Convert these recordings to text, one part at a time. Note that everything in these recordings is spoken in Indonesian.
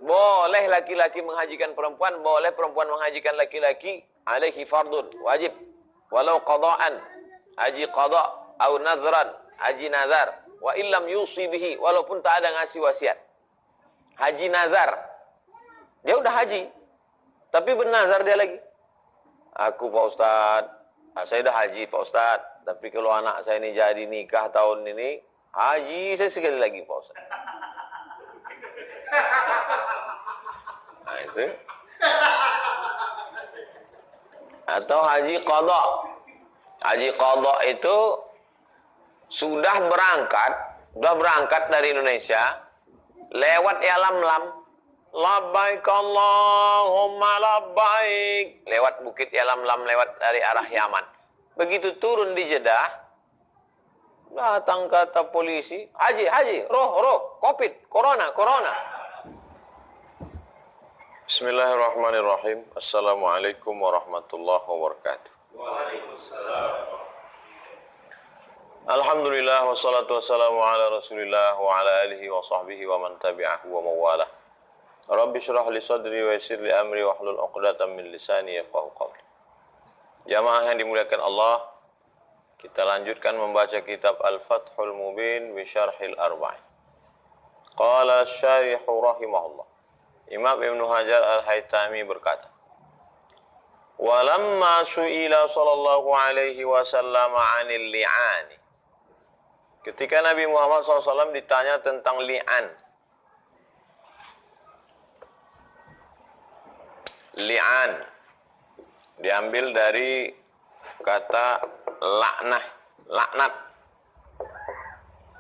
Boleh laki-laki menghajikan perempuan, boleh perempuan menghajikan laki-laki, alaihi fardun, wajib. Walau qada'an, haji qada' au nazran, haji nazar, wa illam yusi bihi, walaupun tak ada ngasih wasiat. Haji nazar, dia udah haji, tapi bernazar dia lagi. Aku Pak Ustadz, saya udah haji Pak Ustadz, tapi kalau anak saya ini jadi nikah tahun ini, haji saya sekali lagi Pak Ustadz. Nah itu. Atau haji qada. Haji qada itu sudah berangkat dari Indonesia, lewat Yalamlam, labbaik Allahumma labbaik, lewat bukit Yalamlam, lewat dari arah Yaman. Begitu turun di Jeddah, datang kata polisi, haji, roh, covid, corona. Bismillahirrahmanirrahim. Assalamualaikum warahmatullahi wabarakatuh. Waalaikumsalam. Alhamdulillah wassalatu wassalamu ala Rasulillah wa ala alihi wa sahbihi wa man tabi'ahu wa mawalah. Rabbi syrah li sadri wa yassir li amri wa hlul 'uqdatam min lisani yafqahu qawli. Jamaah yang dimuliakan Allah, kita lanjutkan membaca kitab Al-Fathul Mubin bi Syarhil Arba'in. Qala asy-syarih rahimahullah. Imam Ibnu Hajar Al-Haytami berkata, "Walamma su'ila sallallahu alaihi wasallam 'anil li'ani." Ketika Nabi Muhammad SAW ditanya tentang li'an. Li'an diambil dari kata laknat.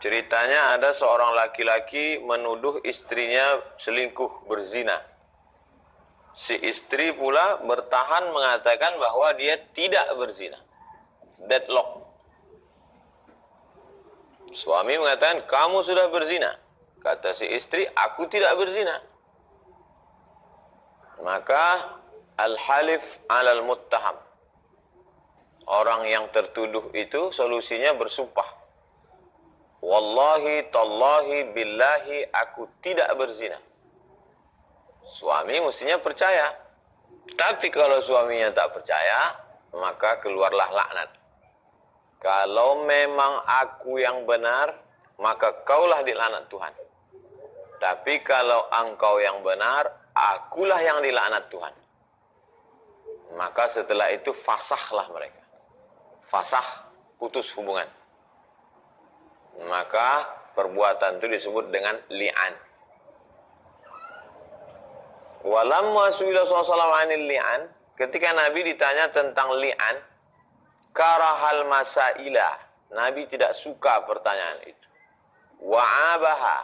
Ceritanya ada seorang laki-laki menuduh istrinya selingkuh, berzina. Si istri pula bertahan mengatakan bahwa dia tidak berzina. Deadlock. Suami mengatakan, kamu sudah berzina. Kata si istri, aku tidak berzina. Maka al-halif alal muttaham. Orang yang tertuduh itu solusinya bersumpah. Wallahi, tallahi, billahi, aku tidak berzina. Suami mestinya percaya. Tapi kalau suaminya tak percaya, maka keluarlah laknat. Kalau memang aku yang benar, maka kaulah dilaknat Tuhan. Tapi kalau engkau yang benar, akulah yang dilaknat Tuhan. Maka setelah itu fasahlah mereka. Fasah, putus hubungan. Maka perbuatan itu disebut dengan li'an. Walamma su'ila sallallahu alaihi li'an, ketika Nabi ditanya tentang li'an, karahal masailah, Nabi tidak suka pertanyaan itu. Wa'abaha,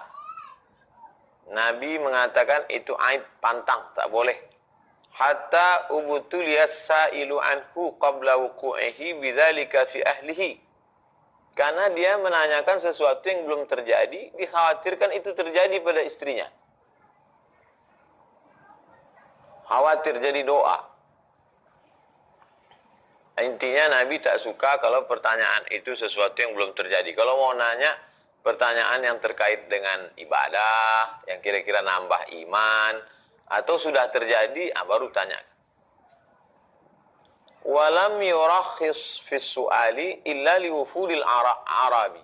Nabi mengatakan itu aib, pantang, tak boleh. Hatta ubtuliyas sa'ilu anhu qabla wuqu'ihi bidzalika fi ahlihi. Karena dia menanyakan sesuatu yang belum terjadi, dikhawatirkan itu terjadi pada istrinya. Khawatir jadi doa. Intinya Nabi tak suka kalau pertanyaan itu sesuatu yang belum terjadi. Kalau mau nanya pertanyaan yang terkait dengan ibadah, yang kira-kira nambah iman, atau sudah terjadi, baru tanya. Walam yurakhis fis su'ali illa liwufudil arabi.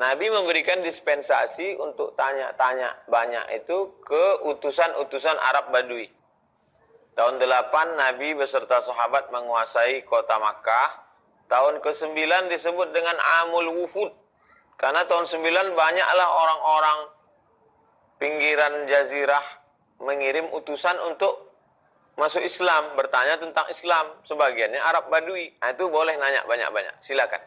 Nabi memberikan dispensasi untuk tanya-tanya banyak itu ke utusan-utusan Arab Badui. Tahun 8 Nabi beserta sahabat menguasai kota Makkah. Tahun ke-9 disebut dengan Amul Wufud. Karena tahun 9 banyaklah orang-orang pinggiran jazirah mengirim utusan untuk masuk Islam, bertanya tentang Islam. Sebagiannya Arab Badui. Itu boleh nanya banyak-banyak. Silakan.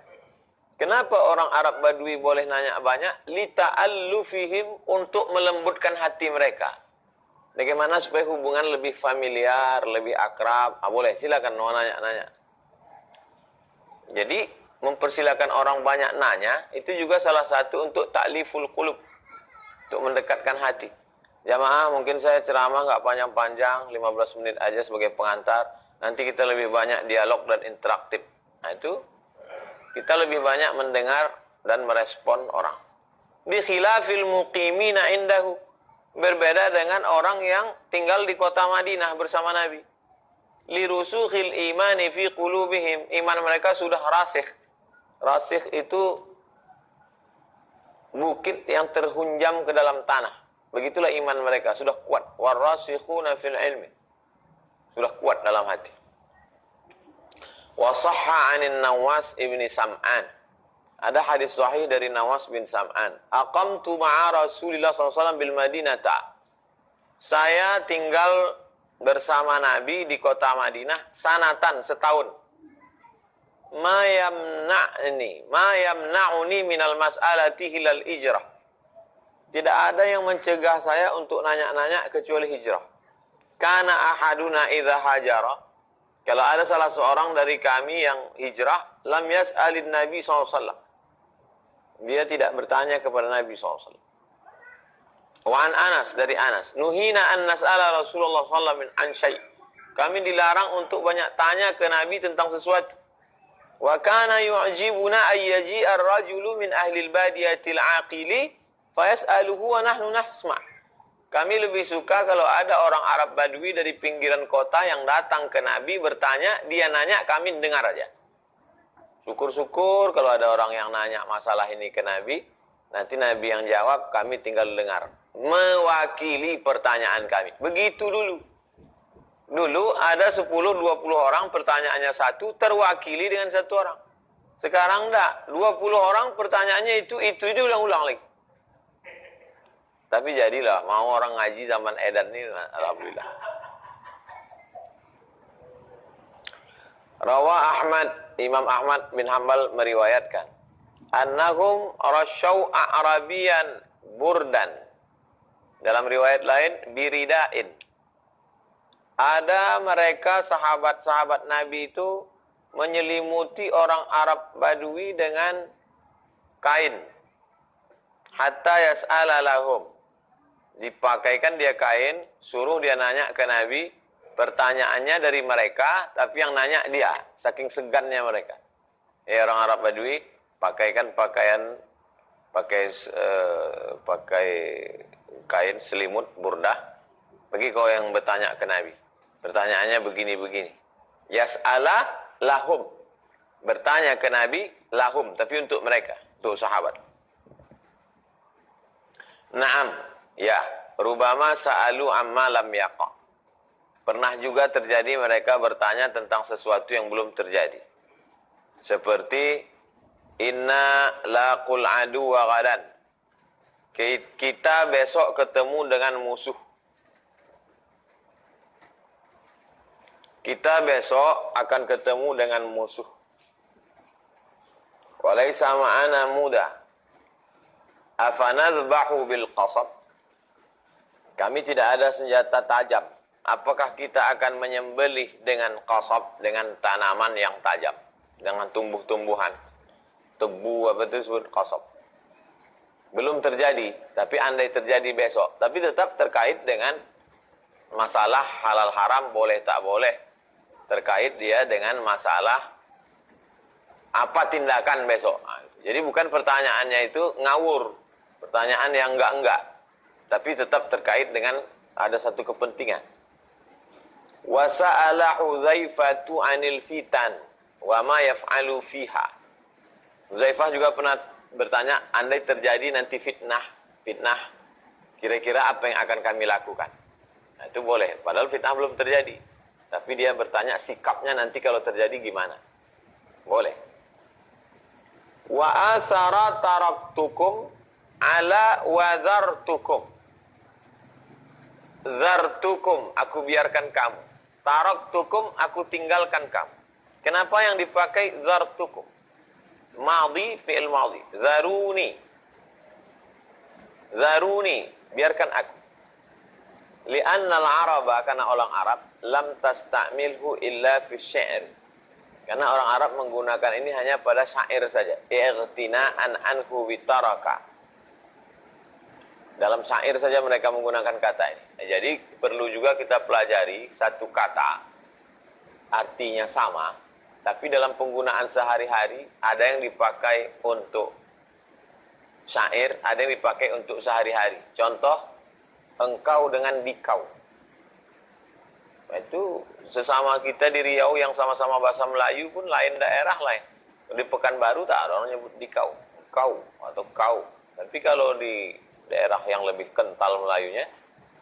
Kenapa orang Arab Badui boleh nanya banyak? Lita'allu fihim, untuk melembutkan hati mereka. Bagaimana supaya hubungan lebih familiar, lebih akrab. Boleh, silakan mau nanya-nanya. Jadi, mempersilakan orang banyak nanya, itu juga salah satu untuk ta'liful qulub. Untuk mendekatkan hati. Jamaah, mungkin saya ceramah nggak panjang-panjang, 15 menit aja sebagai pengantar. Nanti kita lebih banyak dialog dan interaktif. Nah itu, kita lebih banyak mendengar dan merespon orang. Bi khilafil muqimina indahu. berbeda dengan orang yang tinggal di kota Madinah bersama Nabi. Lirusukhil imani fi qulubihim, iman mereka sudah rasikh. Rasikh itu bukit yang terhunjam ke dalam tanah. Begitulah iman mereka, sudah kuat. Warasikhuna fil ilmi, sudah kuat dalam hati. Wa sahha 'anin Nawas ibni Sam'an, ada hadis sahih dari Nawas bin Sam'an. Aqamtu ma'a Rasulillah SAW bil Madinata. Saya tinggal bersama Nabi di kota Madinah sanatan, setahun. Ma yamna'uni minal mas'alati hilal hijrah. Tidak ada yang mencegah saya untuk nanya-nanya kecuali hijrah. Kana ahaduna idza hajara. Kalau ada salah seorang dari kami yang hijrah, lam yas'alin Nabi SAW. Dia tidak bertanya kepada Nabi SAW. Wa an Anas, dari Anas. Nuhina an nas'ala Rasulullah SAW min an syai'. Kami dilarang untuk banyak tanya ke Nabi tentang sesuatu. Wa kana yu'jibuna ayyaji ar-rajulu min ahli al-badiyatil aqili fayas'aluhu wa nahnu nasma'. Kami lebih suka kalau ada orang Arab Badui dari pinggiran kota yang datang ke Nabi bertanya, dia nanya, kami dengar aja. Syukur-syukur kalau ada orang yang nanya masalah ini ke Nabi, nanti Nabi yang jawab, kami tinggal dengar. Mewakili pertanyaan kami. Begitu dulu. Dulu ada 10-20 orang, pertanyaannya satu, terwakili dengan satu orang. Sekarang enggak, 20 orang pertanyaannya itu diulang-ulang lagi. Tapi jadilah, mau orang ngaji zaman edan ini, alhamdulillah. Rawa Ahmad, Imam Ahmad bin Hanbal meriwayatkan, annahum rasyau a'rabiyan burdan. Dalam riwayat lain, biridain. Ada mereka sahabat-sahabat Nabi itu menyelimuti orang Arab Badui dengan kain. Hatta yas'ala lahum. Dipakaikan dia kain, suruh dia nanya ke Nabi, pertanyaannya dari mereka, tapi yang nanya dia, saking segannya mereka. Orang Arab Badui, pakaikan pakaian, pakai kain selimut burdah, pergi kau yang bertanya ke Nabi. Pertanyaannya begini-begini. Yas'ala lahum. Bertanya ke Nabi, lahum, tapi untuk mereka, untuk sahabat. Naam. Ya, rubama sa'alu amma lam yaqa. Pernah juga terjadi mereka bertanya tentang sesuatu yang belum terjadi. Seperti inna laqul adu wa ghadan. Kita besok ketemu dengan musuh. Kita besok akan ketemu dengan musuh. Walaysa ma'ana muda. Afanadhbahu bil qasab. Kami tidak ada senjata tajam. Apakah kita akan menyembelih dengan qasab, dengan tanaman yang tajam, dengan tumbuh-tumbuhan, tebu apa itu disebut qasab. Belum terjadi, tapi andai terjadi besok. Tapi tetap terkait dengan masalah halal haram, boleh tak boleh. Terkait dia dengan masalah apa tindakan besok. Jadi bukan pertanyaannya itu ngawur, pertanyaan yang enggak. Tapi tetap terkait dengan ada satu kepentingan. Wa sa'ala Hudzaifatu 'anil fitan wa ma yaf'alu fiha. Hudzaifah juga pernah bertanya, andai terjadi nanti fitnah, kira-kira apa yang akan kami lakukan? Nah, itu boleh, padahal fitnah belum terjadi. Tapi dia bertanya sikapnya nanti kalau terjadi gimana? Boleh. Wa asara taraktukum ala wadhartukum. Zartukum, aku biarkan kamu. Taraktukum, aku tinggalkan kamu. Kenapa yang dipakai zartukum? Madhi, fi'il madhi. Zaruni, biarkan aku. Li'anna al-araba, karena orang Arab, lam tasta'milhu illa fi syair. Karena orang Arab menggunakan ini hanya pada syair saja. I'ghtina'an anhu bitaraka. Dalam syair saja mereka menggunakan kata ini. Jadi perlu juga kita pelajari satu kata, artinya sama, tapi dalam penggunaan sehari-hari ada yang dipakai untuk syair, ada yang dipakai untuk sehari-hari. Contoh, engkau dengan dikau. Itu sesama kita di Riau yang sama-sama bahasa Melayu pun lain daerah lain. Di Pekanbaru tak ada orang nyebut dikau, kau atau kau. Tapi kalau di daerah yang lebih kental Melayunya,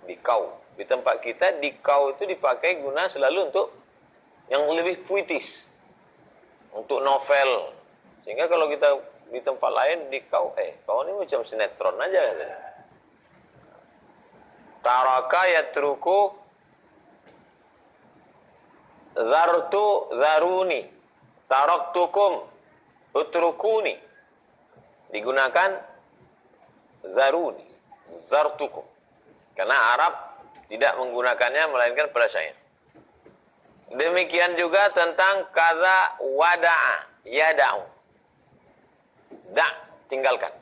dikau. Di tempat kita dikau itu dipakai guna selalu untuk yang lebih puitis, untuk novel. Sehingga kalau kita di tempat lain dikau, kau ini macam sinetron aja. Taraka yatruku zartu zaruni, taraktukum utrukuni. Digunakan zaruni, zartukum. Karena Arab tidak menggunakannya melainkan pada syair. Demikian juga tentang kaza wada'a, yada'u. Tinggalkan.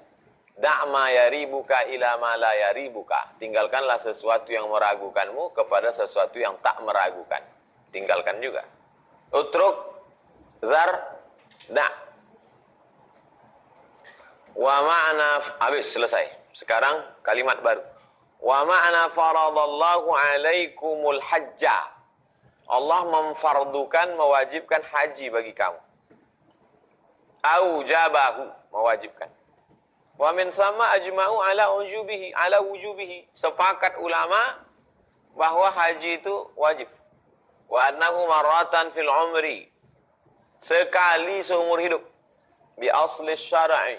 Ma yaribuka ila ma la yaribuka. Tinggalkanlah sesuatu yang meragukanmu kepada sesuatu yang tak meragukan. Tinggalkan juga. Utruk, zar, wa ma'ana, habis, selesai. Sekarang kalimat baru. Wa ma'ana faradallahu alaikumul hajja. Allah memfardukan, mewajibkan haji bagi kamu. Aujabahu, mewajibkan. Wa min sama ajma'u ala wujubihi. Sepakat ulama bahwa haji itu wajib. Wa annahu marratan fil umri. Sekali seumur hidup. Bi asli syar'i.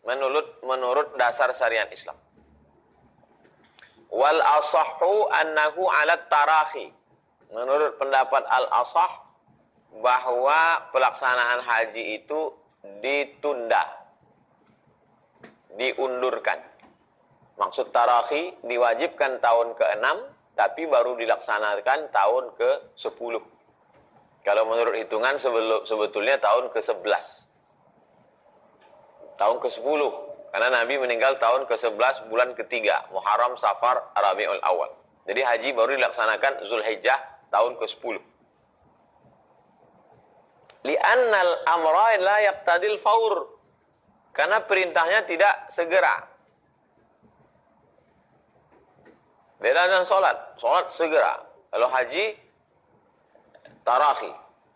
Menurut dasar syariat Islam. Wal asahhu annahu ala tarahi. Menurut pendapat al-asah bahwa pelaksanaan haji itu ditunda, diundurkan. Maksud tarahi diwajibkan tahun ke-6 tapi baru dilaksanakan tahun ke-10. Kalau menurut hitungan sebetulnya tahun ke-11. Tahun ke-10. Karena Nabi meninggal tahun ke-11 bulan ketiga, Muharram, Safar, Rabiul Awal. Jadi haji baru dilaksanakan Zulhijjah tahun ke-10. Li'annal amra la yaqtadil faur. Karena perintahnya tidak segera. Beda dengan sholat. Sholat segera. Kalau haji, tarahi.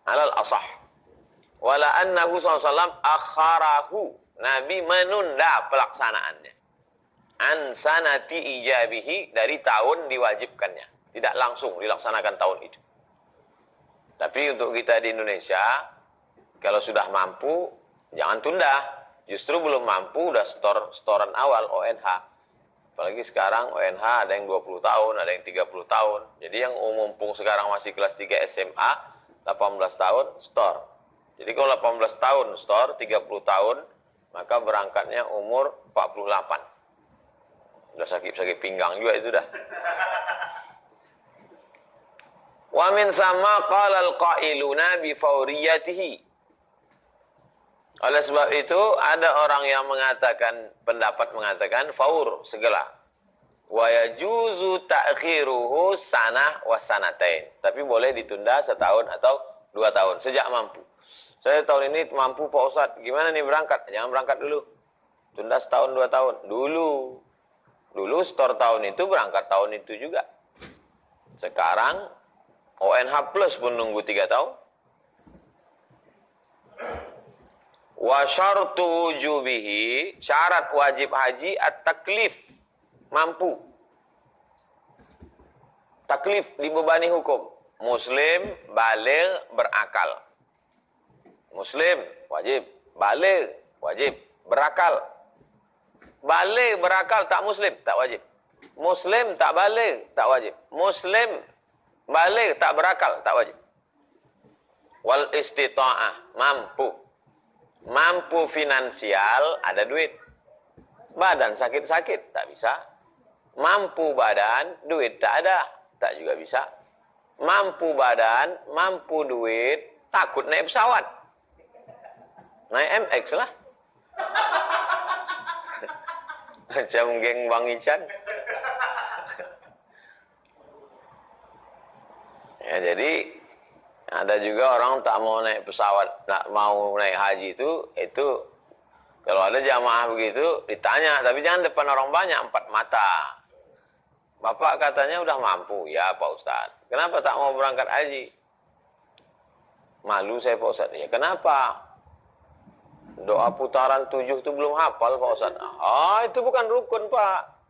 Alal asah. Wala annahu SAW akharahu. Nabi menunda pelaksanaannya. An sanati ijabihi, dari tahun diwajibkannya. Tidak langsung dilaksanakan tahun itu. Tapi untuk kita di Indonesia, kalau sudah mampu, jangan tunda. Justru belum mampu, udah setoran awal ONH. Apalagi sekarang ONH ada yang 20 tahun, ada yang 30 tahun. Jadi yang mumpung sekarang masih kelas 3 SMA, 18 tahun, setor. Jadi kalau 18 tahun setor, 30 tahun, maka berangkatnya umur 48. Udah sakit-sakit pinggang juga itu dah. Wa min sama qala al-qailuna bi fawriyatihi. Oleh sebab itu ada orang yang pendapat mengatakan faur, segera. Wa yajuzu ta'khiruhu sanah wa sanatain. Tapi boleh ditunda setahun atau 2 tahun sejak mampu. Saya tahun ini mampu Pak Ustadz, gimana nih berangkat? Jangan berangkat dulu. Tunda setahun 2 tahun. Dulu setor tahun itu, berangkat tahun itu juga. Sekarang ONH plus pun nunggu 3 tahun. Wa syartu wujubihi, syarat wajib haji at-taklif, mampu. Taklif, dibebani hukum. Muslim, baligh, berakal. Muslim, wajib. Baligh, wajib. Berakal. Baligh, berakal, tak muslim, tak wajib. Muslim, tak baligh, tak wajib. Muslim, baligh, tak berakal, tak wajib. Wal istita'ah, mampu. Mampu finansial, ada duit. Badan sakit-sakit, tak bisa. Mampu badan, duit tak ada, tak juga bisa. Mampu badan, mampu duit, takut naik pesawat. Naik MX lah. Macam geng Bang Ican. Ya, jadi ada juga orang tak mau naik pesawat, tak mau naik haji itu kalau ada jamaah begitu ditanya, tapi jangan depan orang banyak, 4 mata. Bapak katanya udah mampu. Ya Pak Ustadz. Kenapa tak mau berangkat haji? Malu saya Pak Ustadz. Ya kenapa? Doa putaran 7 itu belum hafal Pak Ustadz. Ah, itu bukan rukun Pak.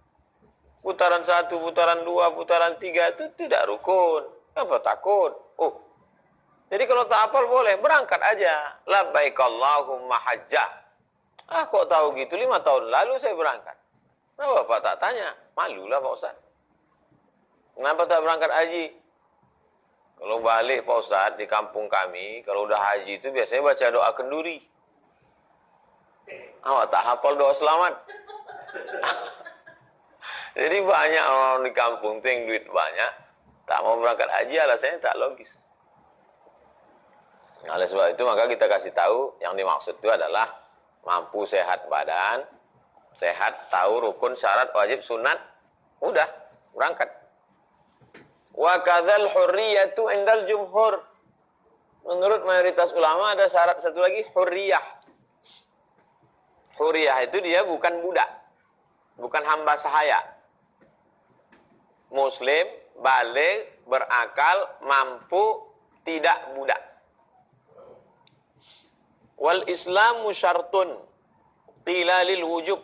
Putaran 1, putaran 2, putaran 3 itu tidak rukun. Kenapa takut? Oh, jadi kalau tak hafal boleh, berangkat aja. Labbaik Allahumma hajjah. Ah, kok tahu gitu? 5 tahun lalu saya berangkat. Kenapa Bapak tak tanya? Malulah Pak Ustaz. Kenapa tak berangkat haji? Kalau balik Pak Ustaz, di kampung kami, kalau udah haji itu biasanya baca doa kenduri. Awak tak hafal doa selamat. Jadi banyak orang di kampung itu yang duit banyak, tak mau berangkat haji, alasannya tak logis. Nah, oleh sebab itu maka kita kasih tahu yang dimaksud itu adalah mampu, sehat badan, sehat, tahu rukun, syarat, wajib, sunat, udah berangkat. Wa kadzal hurriyatu indal jumhur. Menurut mayoritas ulama ada syarat satu lagi, hurriyah. Hurriyah itu dia bukan budak, bukan hamba sahaya. Muslim, balik, berakal, mampu, tidak budak. Wal Islamu syartun qila lil wujub.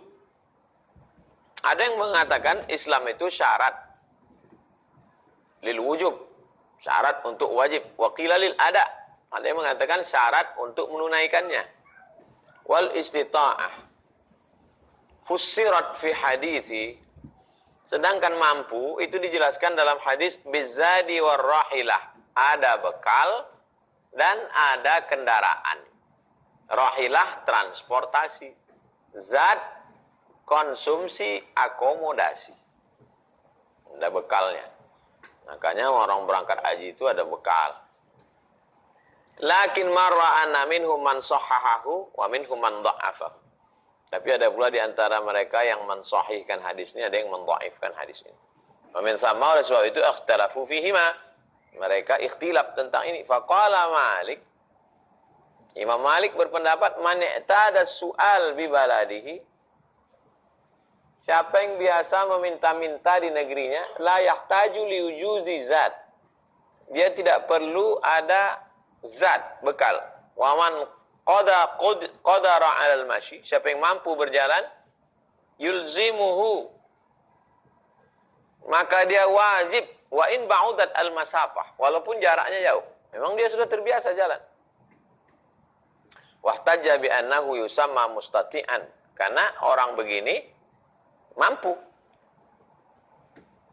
Ada yang mengatakan Islam itu syarat lil wujub, syarat untuk wajib. Wa qila lil ada. Ada yang mengatakan syarat untuk menunaikannya. Wal istita'ah fussirat fi hadisi. Sedangkan mampu itu dijelaskan dalam hadis bizadi war rahilah. Ada bekal dan ada kendaraan. Rahilah transportasi, zat konsumsi akomodasi. Ada bekalnya. Makanya orang berangkat haji itu ada bekal. Lakin marra'ana minhum man sahhahahu wa minhum man dha'afahu. Tapi ada pula di antara mereka yang mensahihkan hadis ini, ada yang mendhaifkan hadis ini. Wa min sama, oleh sebab itu ikhtalafu fihima. Mereka ikhtilaf tentang ini. Faqala Malik, Imam Malik berpendapat man i'tada su'al bi baladihi, siapa yang biasa meminta-minta di negerinya, la yahtaju li wujuzi zat, dia tidak perlu ada zat bekal. Wa man qadara 'alal mashi, siapa yang mampu berjalan, yulzimuhu, maka dia wajib, wa in ba'udat al masafah, walaupun jaraknya jauh, memang dia sudah terbiasa jalan. Wahtajja bi annahu yusamma mustati'an, karena orang begini mampu.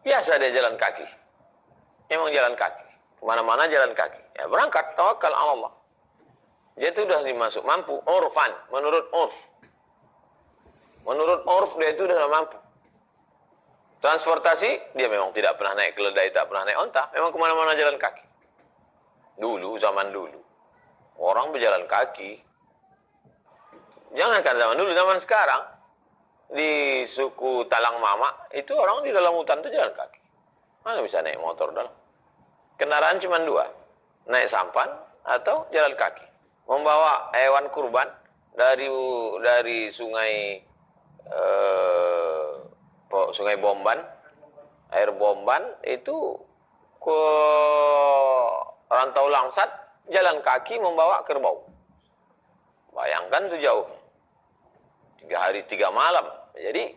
Biasa dia jalan kaki. Memang jalan kaki. Kemana-mana jalan kaki. Ya berangkat, tawakal Allah. Dia itu sudah dimasuk mampu. Urfan, menurut urf. Menurut urf dia itu sudah mampu. Transportasi, dia memang tidak pernah naik keledai, tak pernah naik onta. Memang kemana-mana jalan kaki. Dulu, zaman dulu. Orang berjalan kaki. Jangankan zaman dulu, zaman sekarang. Di suku Talang Mama, itu orang di dalam hutan itu jalan kaki. Mana bisa naik motor dalam? Kendaraan cuma 2. Naik sampan atau jalan kaki. Membawa hewan kurban dari sungai Sungai Bomban, air Bomban itu ke Rantau Langsat, jalan kaki membawa kerbau. Bayangkan itu jauh. 3 hari 3 malam. Jadi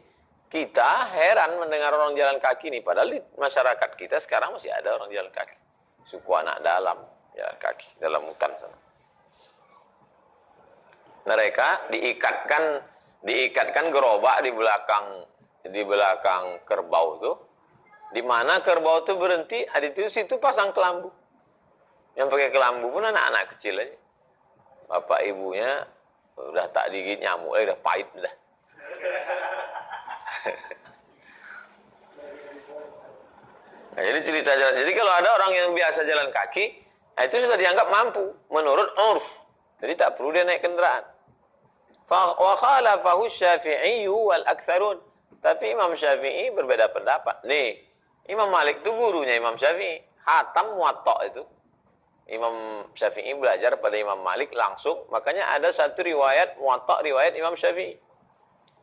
kita heran mendengar orang jalan kaki nih. Padahal di masyarakat kita sekarang masih ada orang jalan kaki. Suku anak dalam jalan kaki dalam hutan sana. Mereka diikatkan gerobak di belakang kerbau tuh. Di mana kerbau tuh berhenti, ada di situ pasang kelambu. Yang pakai kelambu pun anak-anak kecil aja. Bapak ibunya udah tak digigit nyamuk, udah pahit udah. Nah, jadi cerita jalan. Jadi kalau ada orang yang biasa jalan kaki, nah itu sudah dianggap mampu menurut urf. Jadi tak perlu dia naik kendaraan. Wa khalafahu Syafi'i wal aktsarun. Tapi Imam Syafi'i berbeda pendapat. Nih, Imam Malik itu gurunya Imam Syafi'i. Hatam Muwatta itu. Imam Syafi'i belajar pada Imam Malik langsung. Makanya ada satu riwayat Muwatta, riwayat Imam Syafi'i.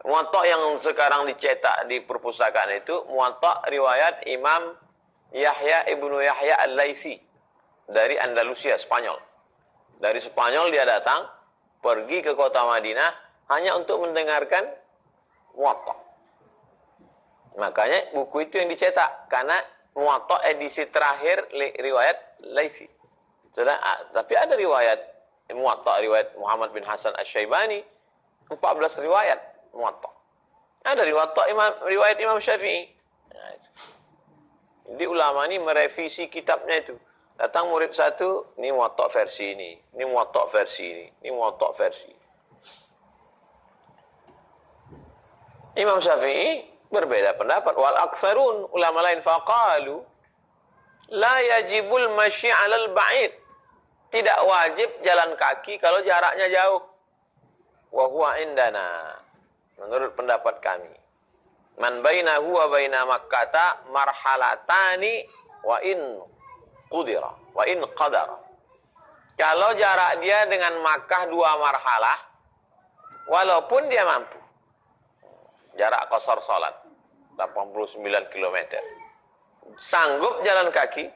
Muwatta yang sekarang dicetak di perpustakaan itu Muwatta riwayat Imam Yahya ibnu Yahya al-Laisi dari Andalusia, Spanyol. Dari Spanyol dia datang, pergi ke kota Madinah hanya untuk mendengarkan Muwatta. Makanya buku itu yang dicetak karena Muwatta edisi terakhir riwayat Laisi. Tapi ada riwayat Muwatta riwayat Muhammad bin Hasan Asy-Syaibani 14 riwayat Muwatta. Ada riwayat Imam Syafi'i. Nah, jadi ulama ini merevisi kitabnya itu. Datang murid satu, ini Muwatta versi ini Muwatta versi ini Muwatta versi. Imam Syafi'i berbeda pendapat. Wal aktsarun, ulama lain faqalu la yajibul masyi 'alal ba'id. Tidak wajib jalan kaki kalau jaraknya jauh. Wa huwa indana. Menurut pendapat kami. Man bainahu wa baina Makkata marhalatani wa in qudira wa in qadara. Kalau jarak dia dengan Makkah 2 marhalah, walaupun dia mampu. Jarak qasar salat 89 km. Sanggup jalan kaki,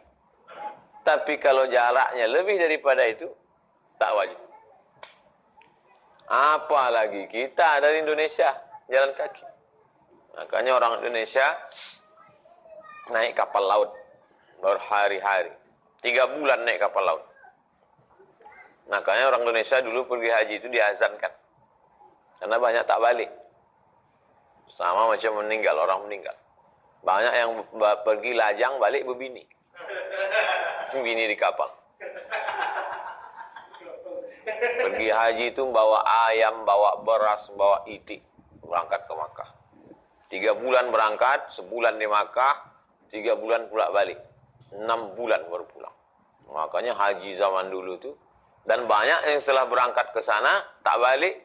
tapi kalau jaraknya lebih daripada itu, tak wajib. Apalagi kita dari Indonesia jalan kaki. Makanya orang Indonesia naik kapal laut berhari-hari. 3 bulan naik kapal laut. Makanya orang Indonesia dulu pergi haji itu diazankan. Karena banyak tak balik. Sama macam meninggal, orang meninggal. Banyak yang pergi lajang balik berbini. Bini di kapal. Pergi haji itu bawa ayam, bawa beras, bawa itik. Berangkat ke Makkah. 3 bulan berangkat, sebulan di Makkah, 3 bulan pulak balik. 6 bulan baru pulang. Makanya haji zaman dulu tuh. Dan banyak yang setelah berangkat ke sana, tak balik,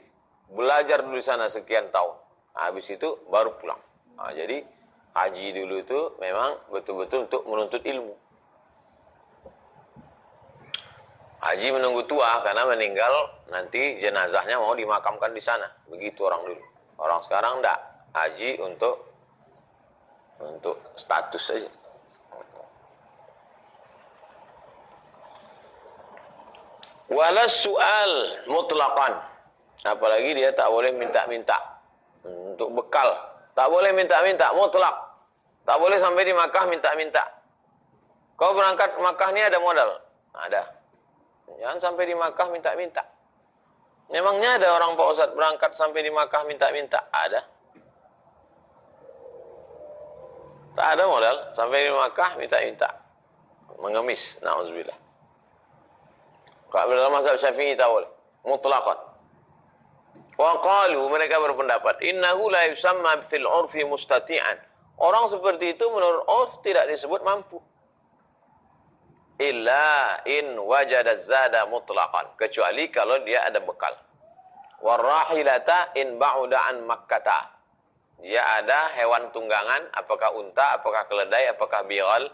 belajar dulu sana sekian tahun. Habis itu baru pulang. Jadi haji dulu itu memang betul-betul untuk menuntut ilmu. Haji menunggu tua karena meninggal nanti jenazahnya mau dimakamkan di sana. Begitu orang dulu. Orang sekarang enggak. Haji untuk status saja. Walas su'al mutlaqan. Apalagi dia tak boleh minta-minta untuk bekal. Tak boleh minta-minta mutlak. Tak boleh sampai di Makkah minta-minta. Kau berangkat ke Makkah ni ada modal? Ada. Jangan sampai di Makkah minta-minta. Memangnya ada orang Pak Ustadz berangkat sampai di Makkah minta-minta? Ada. Tak ada modal sampai di Makkah minta-minta. Mengemis, na'udzubillah. Kalau dalam mazhab Syafi'i tak boleh. Mutlaqan. Wa qalu, mereka berpendapat, innahu la yusamma fil urfi mustati'an. Orang seperti itu menurut urf tidak disebut mampu. Illa in wajada zada mutlaqan, kecuali kalau dia ada bekal. Warahilata in ba'uda an Makkata, dia ada hewan tunggangan, apakah unta, apakah keledai, apakah bighal.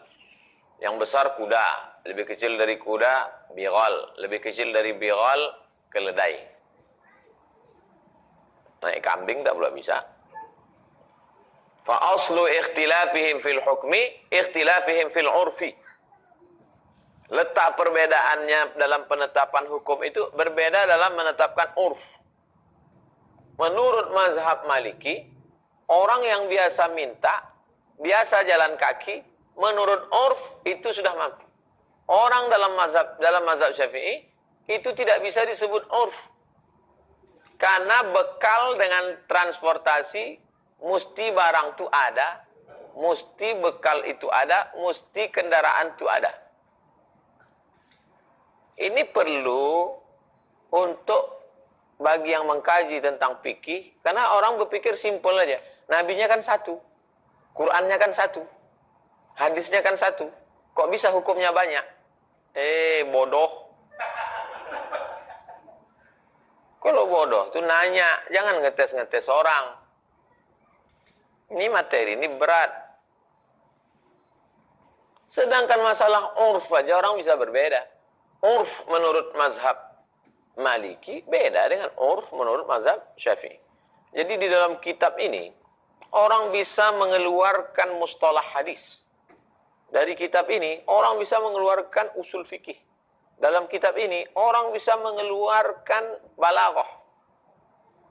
Yang besar kuda, lebih kecil dari kuda bighal, lebih kecil dari bighal keledai. Naik kambing tak pula bisa. Fa aslu ikhtilafihim fil hukmi ikhtilafihim fil urfi. Letak perbedaannya dalam penetapan hukum itu berbeda dalam menetapkan urf. Menurut mazhab Maliki, orang yang biasa minta, biasa jalan kaki, menurut urf itu sudah mampu. Orang dalam mazhab Syafi'i itu tidak bisa disebut urf. Karena bekal dengan transportasi mesti barang itu ada, mesti bekal itu ada, mesti kendaraan itu ada. Ini perlu untuk bagi yang mengkaji tentang fikih, karena orang berpikir simpel aja. Nabinya kan satu, Qurannya kan satu, hadisnya kan satu. Kok bisa hukumnya banyak? Bodoh. Kalau bodoh tuh nanya, jangan ngetes-ngetes orang. Ini materi, ini berat. Sedangkan masalah urf aja orang bisa berbeda. Urf menurut mazhab Maliki beda dengan urf menurut mazhab Syafi'i. Jadi di dalam kitab ini, orang bisa mengeluarkan mustalah hadis. Dari kitab ini, orang bisa mengeluarkan usul fikih. Dalam kitab ini, orang bisa mengeluarkan balaghah.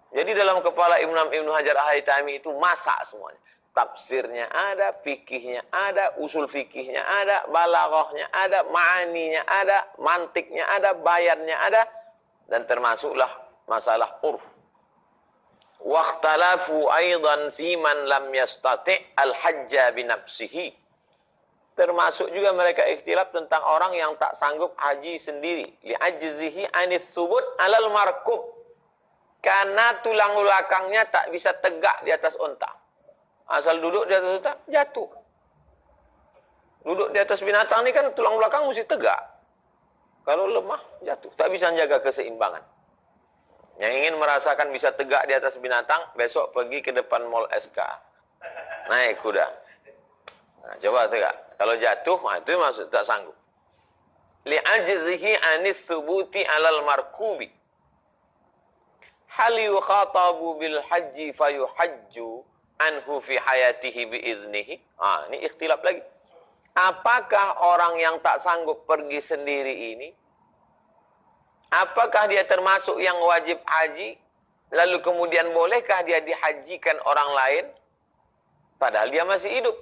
Jadi dalam kepala Ibnu Hajar Al-Haytami itu masak semuanya. Tafsirnya ada, fikihnya ada, usul fikihnya ada, balaghahnya ada, ma'aninya ada, mantiknya ada, bayannya ada, dan termasuklah masalah urf. Waqtalafu aidan fi man lam yastati' al-hajja binafsihi. Termasuk juga mereka ikhtilaf tentang orang yang tak sanggup haji sendiri. Li'ajzihi anis subut alal markub. Karena tulang belakangnya tak bisa tegak di atas unta. Asal duduk di atas unta, jatuh. Duduk di atas binatang ini kan tulang belakang mesti tegak. Kalau lemah, jatuh. Tak bisa menjaga keseimbangan. Yang ingin merasakan bisa tegak di atas binatang, besok pergi ke depan mall SK. Naik kuda. Nah, coba tegak. Kalau jatuh, itu maksud tak sanggup. Li'ajzihi anis subuti alal markubi. Hal yukhatabu bil haji fayuhajju anhu fi hayatihi biiznihi. Ini ikhtilaf lagi. Apakah orang yang tak sanggup pergi sendiri ini, apakah dia termasuk yang wajib haji? Lalu kemudian bolehkah dia dihajikan orang lain? Padahal dia masih hidup.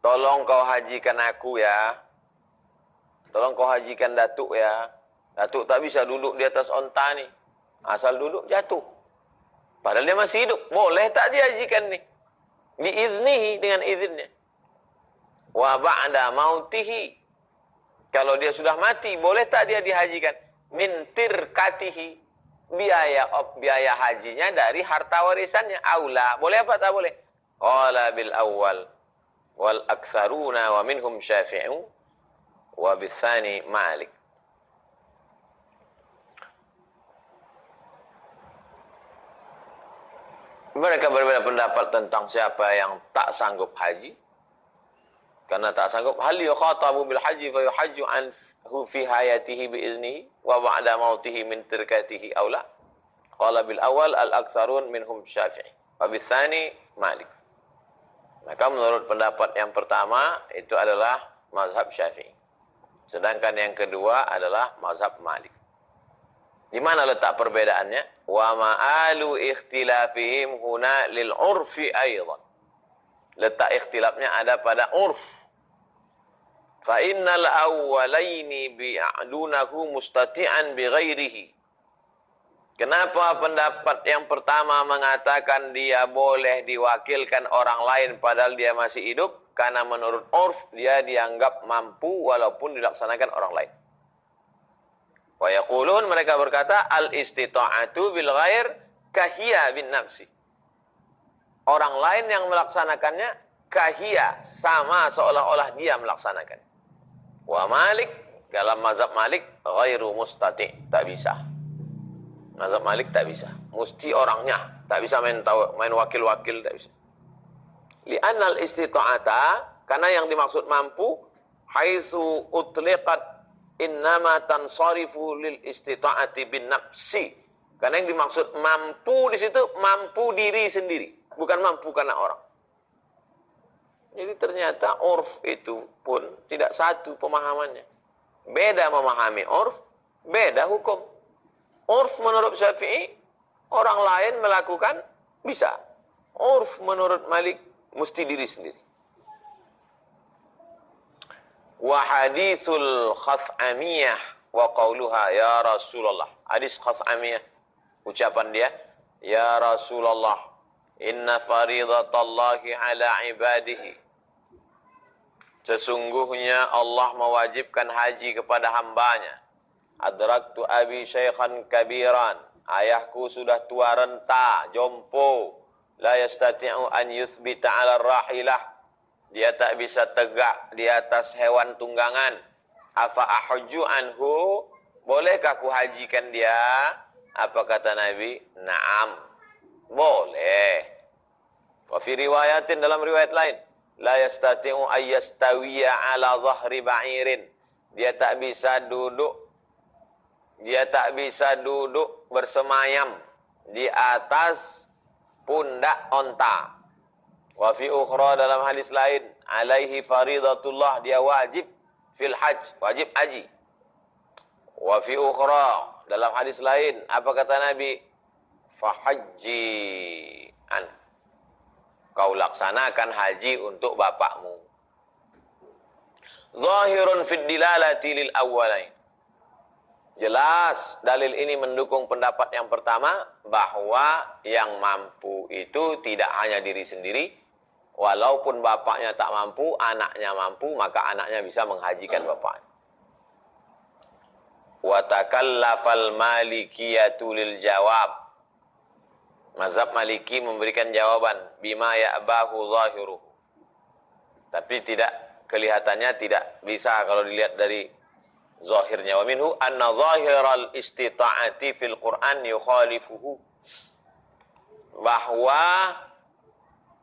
Tolong kau hajikan aku ya. Tolong kau hajikan Datuk ya. Datuk tak bisa duduk di atas onta nih. Asal duduk jatuh. Padahal dia masih hidup. Boleh tak dihajikan nih? Biiznihi, dengan izinnya. Wa ba'da mautihi. Kalau dia sudah mati, boleh tak dia dihajikan? Min tirkatihi. Biaya hajinya dari harta warisannya. Aula. Boleh apa tak boleh? Qala bil awal. Wal aksaruna wa minhum syafi'u. Wa bisani Malik. Mereka berbeda pendapat tentang siapa yang tak sanggup haji. Karena tak sanggup, hal yukhatabu bil haji fa yuhajju anhu fi hayatihi bi iznihi wa ba'da mautihi min tirkatihi aw la. Qala bil awal al aksarun minhum Syafi'i wa bisani Malik. Maka menurut pendapat yang pertama itu adalah mazhab Syafi'i. Sedangkan yang kedua adalah mazhab Malik. Di mana letak perbedaannya? Wa ma'alu ikhtilafihim huna lil urfi aidan. Letak ikhtilafnya ada pada urf. Fa innal awwalaini bi'adunahu mustati'an bi ghairihi. Kenapa pendapat yang pertama mengatakan dia boleh diwakilkan orang lain padahal dia masih hidup? Karena menurut urf dia dianggap mampu walaupun dilaksanakan orang lain. Wa yaqulun, mereka berkata, al-istita'atu bil ghair kahia bin nafsi. Orang lain yang melaksanakannya kahia, sama seolah-olah dia melaksanakan. Wa Malik, dalam mazhab Malik, ghairu mustati', tak bisa. Mazhab Malik tak bisa. Mesti orangnya, tak bisa main wakil-wakil, tak bisa. Li'anna al-istita'ata, karena yang dimaksud mampu, haitsu utliqat innama tansarifu lil istita'ati bin nafsi. Karena yang dimaksud mampu di situ mampu diri sendiri, bukan mampu karena orang. Jadi ternyata urf itu pun tidak satu pemahamannya. Beda memahami urf, beda hukum. Urf menurut Syafi'i, orang lain melakukan bisa. Urf menurut Malik mesti diri sendiri. Wa hadithul khas'amiyah wa qawluha ya Rasulullah. Hadis khas'amiyah, ucapan dia, ya Rasulullah, inna faridatallahi ala ibadihi. Sesungguhnya Allah mewajibkan haji kepada hambanya. Adraktu abi syaikhan kabiran. Ayahku sudah tua renta, jompo. La yastati'u an yuthbita ala rahilah. Dia tak bisa tegak di atas hewan tunggangan. Afa ahujju anhu, bolehkah ku hajikan dia? Apa kata Nabi? Naam, boleh. Wa fi riwayatin, dalam riwayat lain, la yastati'u ayyastawiya ala zahri ba'irin. Dia tak bisa duduk bersemayam di atas pundak onta. Wa fi ukhra, dalam hadis lain, alaihi faridatullah, dia wajib fil hajj, wajib haji. Wa fi ukhra, dalam hadis lain, apa kata Nabi? Fahajji an, kau laksanakan haji untuk bapakmu. Zahirun fid dilalati lil awwalain. Jelas dalil ini mendukung pendapat yang pertama, bahwa yang mampu itu tidak hanya diri sendiri. Walaupun bapaknya tak mampu, anaknya mampu, maka anaknya bisa menghajikan bapaknya. Wa takallafal malikiyatu lil jawab. Mazhab Maliki memberikan jawaban bima ya'bahu zahiruhu. Tapi kelihatannya tidak bisa kalau dilihat dari zahirnya. Wa minhu anna zahiral istita'ati fil Qur'an yukhalifuhu. Bahwa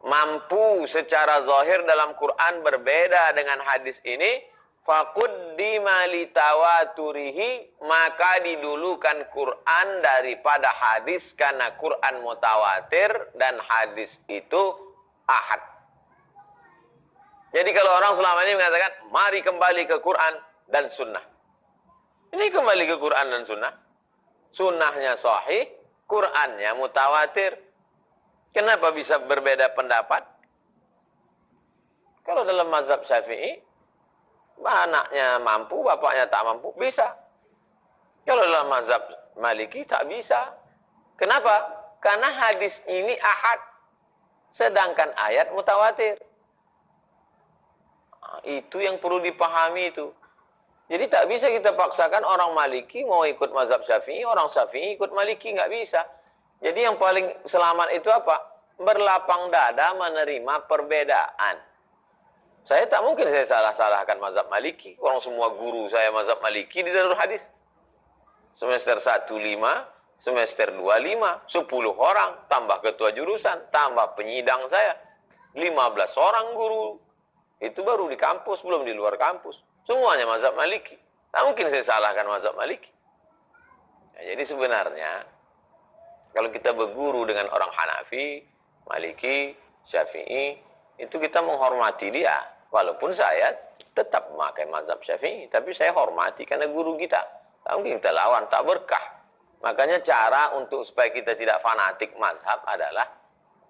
mampu secara zahir dalam Quran berbeda dengan hadis ini. Faquddima litawaturihi, maka didulukan Quran daripada hadis karena Quran mutawatir dan hadis itu ahad. Jadi kalau orang selama ini mengatakan mari kembali ke Quran dan sunnah, ini kembali ke Quran dan sunnah, sunnahnya sahih, Qurannya mutawatir. Kenapa bisa berbeda pendapat? Kalau dalam mazhab Syafi'i, anaknya mampu, bapaknya tak mampu, bisa. Kalau dalam mazhab Maliki tak bisa. Kenapa? Karena hadis ini ahad, sedangkan ayat mutawatir. Nah, itu yang perlu dipahami itu. Jadi tak bisa kita paksakan orang Maliki mau ikut mazhab Syafi'i, orang Syafi'i ikut Maliki, nggak bisa. Jadi yang paling selamat itu apa? Berlapang dada menerima perbedaan. Saya tak mungkin saya salah-salahkan mazhab Maliki. Orang semua guru saya mazhab Maliki di Darul Hadis. Semester 1 5, semester 2 5, 10 orang, tambah ketua jurusan, tambah penyidang saya. 15 orang guru. Itu baru di kampus, belum di luar kampus. Semuanya mazhab Maliki. Tak mungkin saya salahkan mazhab Maliki. Ya, jadi sebenarnya kalau kita berguru dengan orang Hanafi, Maliki, Syafi'i, itu kita menghormati dia. Walaupun saya tetap memakai mazhab Syafi'i, tapi saya hormati karena guru kita. Tak mungkin kita lawan, tak berkah. Makanya cara untuk supaya kita tidak fanatik mazhab adalah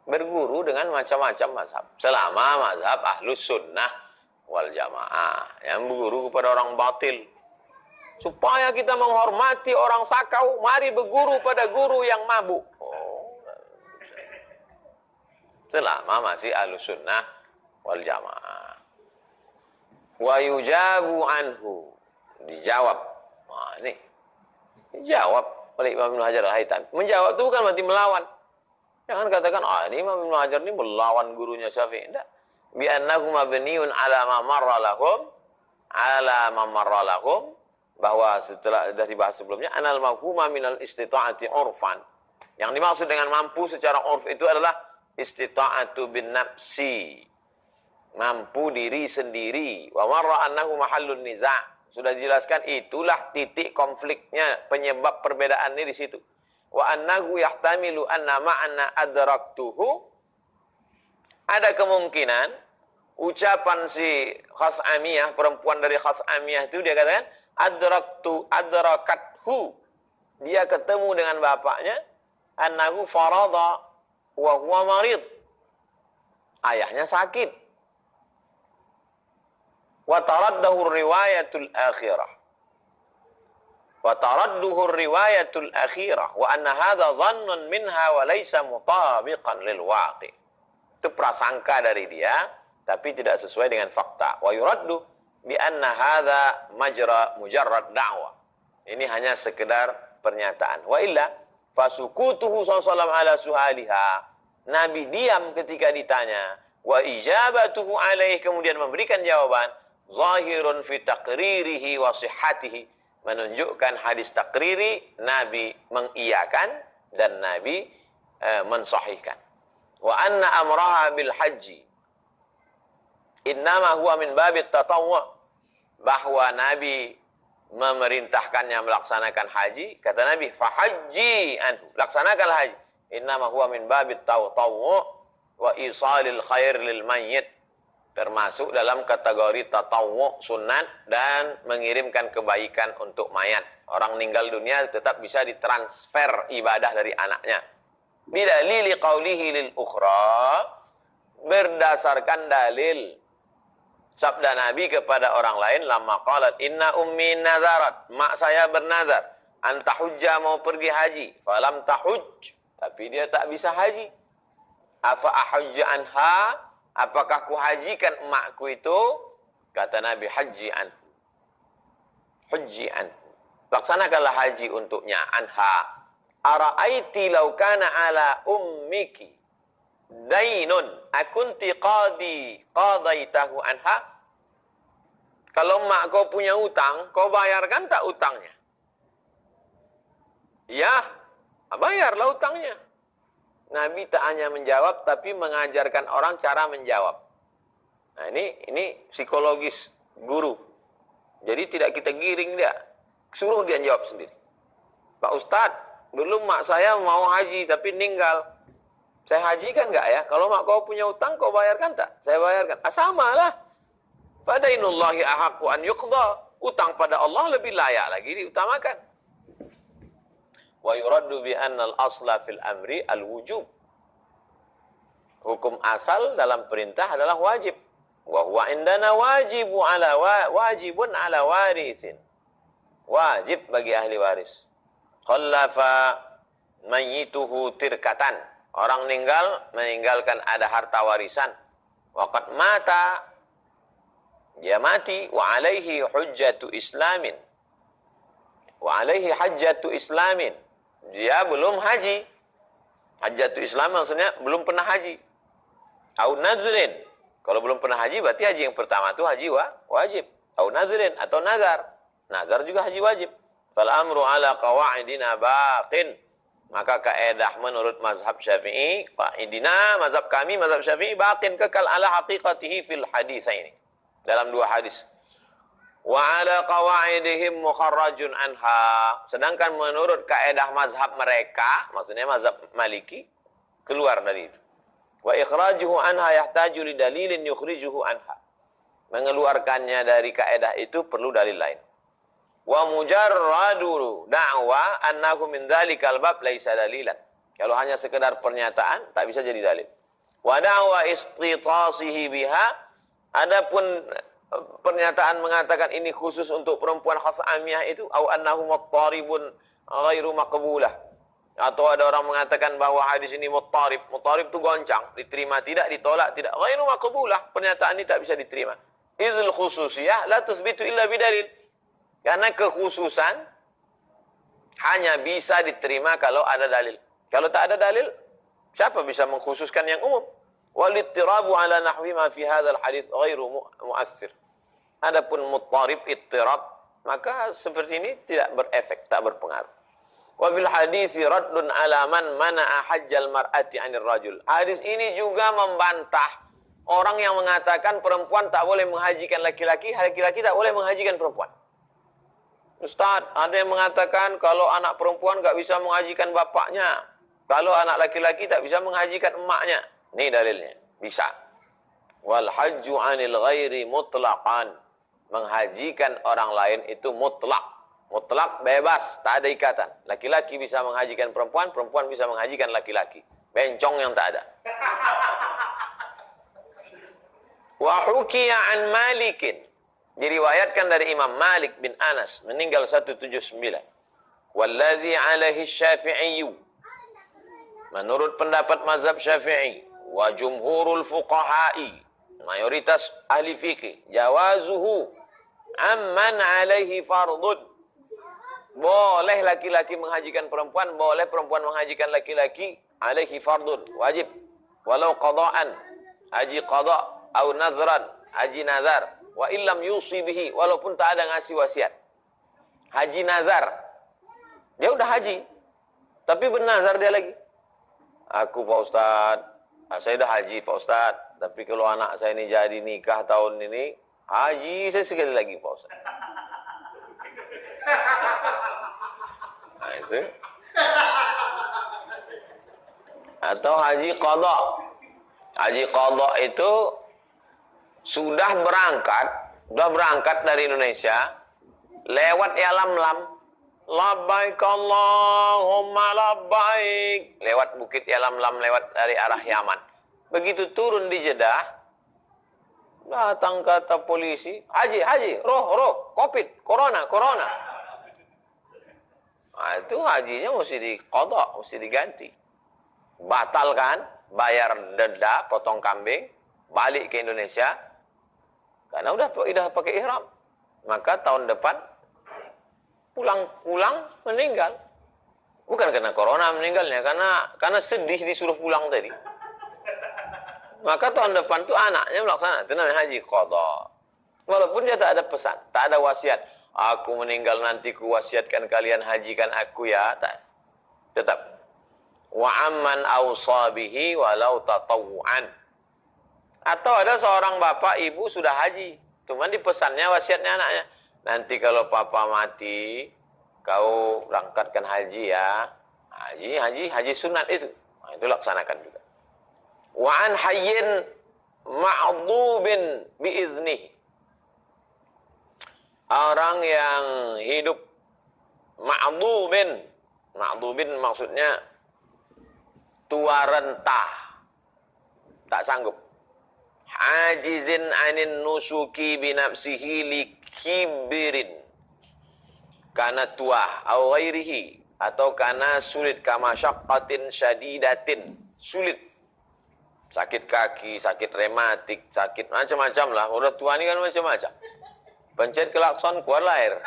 berguru dengan macam-macam mazhab. Selama mazhab ahlus sunnah wal jamaah. Yang berguru kepada orang batil. Supaya kita menghormati orang sakau, mari berguru pada guru yang mabuk. Selama masih ahlus sunnah wal jamaah. Wa yujabu anhu, dijawab. Nah, ini dijawab oleh Imam Ibnu Hajar Al-Haytami. Menjawab itu bukan berarti melawan. Jangan katakan, ini Imam Ibnu Hajar ini melawan gurunya Syafi'i. Tidak. Bi annahu mabniun ala ma marra lahum, bahwa setelah sudah dibahas sebelumnya, anal mafhuma minal istita'ati urfan. Yang dimaksud dengan mampu secara urf itu adalah istita'atu bin nafsi, mampu diri sendiri. Wa marra annahu mahallun niza', sudah dijelaskan itulah titik konfliknya, penyebab perbedaan ini di situ. Wa annahu yahtamilu anna ma'ana adraktuhu, ada kemungkinan ucapan si Khas'amiyah, perempuan dari Khas'amiyah itu dia katakan adrakathu, dia ketemu dengan bapaknya, annahu farada wa huwa marid, ayahnya sakit. Wa taraddahu riwayatul akhirah. Wa taradduhu riwayatul akhirah wa anna hadha dhannun minha wa laysa mutabiqan lil waqi'. Itu prasangka dari dia tapi tidak sesuai dengan fakta. Wa yuraddu bi anna hadha mujarrad da'wah. Ini hanya sekedar pernyataan. Wa illa fasukutuhu sallallahu ala su'aliha. Nabi diam ketika ditanya. Wa ijabatuhu alaih, kemudian memberikan jawaban. Zahirun fi taqririhi wa sihhatihi, menunjukkan hadis takriri, Nabi mengiyakan dan Nabi mensahihkan. Wa anna amraha bil haji innama huwa min babit tatawwu', bahwa Nabi memerintahkannya melaksanakan haji, kata Nabi fahajji anhu, laksanakan haji. Innama huwa min babit tawwu wa isalil khair lil mayyit. Termasuk dalam kategori tatawwu, sunat, dan mengirimkan kebaikan untuk mayat. Orang meninggal dunia tetap bisa ditransfer ibadah dari anaknya. Bidalili qawlihi lil ukhra, berdasarkan dalil sabda Nabi kepada orang lain, lama qalat inna ummi nazarat, mak saya bernazar, anta hujjah, mau pergi haji, falam tahuj, tapi dia tak bisa haji. Afa ahujja anha, apakah ku hajikan emakku itu? Kata Nabi, haji anhu. Haji anhu. Laksanakanlah haji untuknya, anha. Ara'aiti law kana ala ummiki dainun akunti qadaitahu anha. Kalau emak kau punya utang, kau bayarkan tak utangnya? Ya, bayarlah utangnya. Nabi tak hanya menjawab, tapi mengajarkan orang cara menjawab. Nah, ini psikologis guru. Jadi tidak kita giring dia, suruh dia jawab sendiri. Pak Ustadz, dulu mak saya mau haji tapi meninggal. Saya hajikan enggak ya? Kalau mak kau punya utang, kau bayarkan tak? Saya bayarkan. Samalah. Fadainullahi ahaqqu an yuqda. Utang pada Allah lebih layak lagi diutamakan. Wa yuraddu bi anna al-asla fil amri al-wujub. Hukum asal dalam perintah adalah wajib. Wa huwa indana wajibun ala warisin. Wajib bagi ahli waris. Khallafa mayyituhu tirkatan. Orang meninggalkan ada harta warisan. Waqad mata, dia mati, wa alaihi hujjatu islamin. Wa alaihi hajjatu islamin. Dia belum haji. Hajjatu Islam maksudnya belum pernah haji. Au nazrin. Kalau belum pernah haji berarti haji yang pertama itu haji wajib. Au nazrin atau nazar. Nazar juga haji wajib. Fal amru ala qawaidina baqin. Maka kaedah menurut mazhab Syafi'i, qaidina mazhab kami mazhab Syafi'i baqin, kekal ala haqiqatihi fil hadisaini. Dalam dua hadis. Wa ala qawaidihim mukharrajun anha. Sedangkan menurut kaedah mazhab mereka, maksudnya mazhab Maliki, keluar dari itu. Wa ikhrajuhu anha yahtaju li dalilin yukhrijuhu anha. Mengeluarkannya dari kaedah itu perlu dalil lain. Wa mujarradu da'wa annahu min dzalikal bab laisa dalilan. Kalau hanya sekedar pernyataan tak bisa jadi dalil. Wa da'wa istitasihi biha, adapun pernyataan mengatakan ini khusus untuk perempuan khas amiyah itu, au annahu muttaribun ghairu maqbulah, atau ada orang mengatakan bahwa hadis ini muttarib itu goncang, diterima tidak, ditolak tidak, ghairu maqbulah, pernyataan ini tak bisa diterima. Idzul khususiyah la tusbitu illa bidalil, karena kekhususan hanya bisa diterima kalau ada dalil. Kalau tak ada dalil, siapa bisa mengkhususkan yang umum? Walittirabu ala nahwi ma fi hadzal hadis ghairu muassir. Adapun muttarib ittirab, maka seperti ini tidak berefek, tak berpengaruh. Wa fil hadisi raddun ala man mana'a hajjal mar'ati 'anil rajul. Hadis ini juga membantah orang yang mengatakan perempuan tak boleh menghajikan laki-laki, laki-laki tak boleh menghajikan perempuan. Ustaz, ada yang mengatakan kalau anak perempuan tak bisa menghajikan bapaknya, kalau anak laki-laki tak bisa menghajikan emaknya. Ini dalilnya, bisa. Wal hajju 'anil ghairi mutlaqan. Menghajikan orang lain itu mutlak. Mutlak, bebas, tak ada ikatan. Laki-laki bisa menghajikan perempuan, perempuan bisa menghajikan laki-laki. Bencong yang tak ada. Wa hukiya an Malikin. Diriwayatkan dari Imam Malik bin Anas, meninggal 179. Walladhi alaihi syafi'iyu. Menurut pendapat mazhab Syafi'i, wa jumhurul fuqaha'i, mayoritas ahli fikih, jawazuhu amman alaihi fardun. Boleh laki-laki menghajikan perempuan, boleh perempuan menghajikan laki-laki, alaihi fardun, wajib. Walau qada'an, haji qada' au nazran, haji nazar, wa illam yusi bihi, walaupun tak ada ngasih wasiat. Haji nazar, dia udah haji, tapi bernazar dia lagi. Aku Pak Ustadz, saya udah haji Pak Ustadz, tapi kalau anak saya ini jadi nikah tahun ini, haji saya sekali lagi Pak Ustadz. Nah itu. atau haji qadha. Haji qadha itu sudah berangkat dari Indonesia, lewat Yalamlam, labbaik Allahumma labbaik, lewat bukit Yalamlam, lewat dari arah Yaman. Begitu turun di Jeddah, datang kata polisi, haji, roh, COVID, corona. Nah, itu hajinya mesti diqadha, mesti diganti. Batalkan, bayar denda, potong kambing, balik ke Indonesia, karena udah pakai ihram. Maka tahun depan pulang meninggal. Bukan karena corona meninggalnya, karena sedih disuruh pulang tadi. Maka tahun depan tuh anaknya melaksanakan, itu namanya haji qadha. Walaupun dia tak ada pesan, tak ada wasiat. Aku meninggal nanti ku wasiatkan kalian hajikan aku ya, tak. Tetap. Wa amman awsa bihi walau tatawuan. Atau ada seorang bapak ibu sudah haji, cuman di pesannya wasiatnya anaknya, nanti kalau papa mati kau berangkatkan haji ya. Haji sunat itu. Nah, itu laksanakan juga. Wa an hayyin ma'dhubin biiznih. Orang yang hidup ma'dhubin maksudnya tua renta, tak sanggup. Ajizin anin nusuki binafsihi likibirin, karena tua, au ghairihi, atau karena sulit, kama syaqqatin syadidatin, sulit. Sakit kaki, sakit rematik, sakit macam-macam lah. Udah tua ini kan macam-macam. Pencet klakson, keluar air.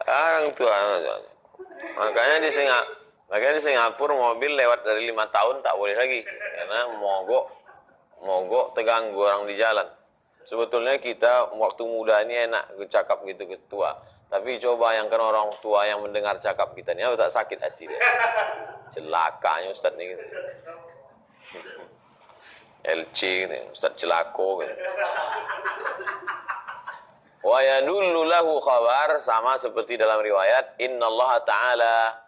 Orang tua. Makanya di Singapura mobil lewat dari 5 tahun tak boleh lagi. Karena mogok terganggu orang di jalan. Sebetulnya kita waktu muda ini enak cakap gitu ke tua. Tapi coba bayangkan orang tua yang mendengar cakap kita ini, tak sakit hati dia. Celakanya Ustaz ni gitu. LC gitu, Ustaz celako gitu. Wa yadullu lahu khabar, sama seperti dalam riwayat, innallaha ta'ala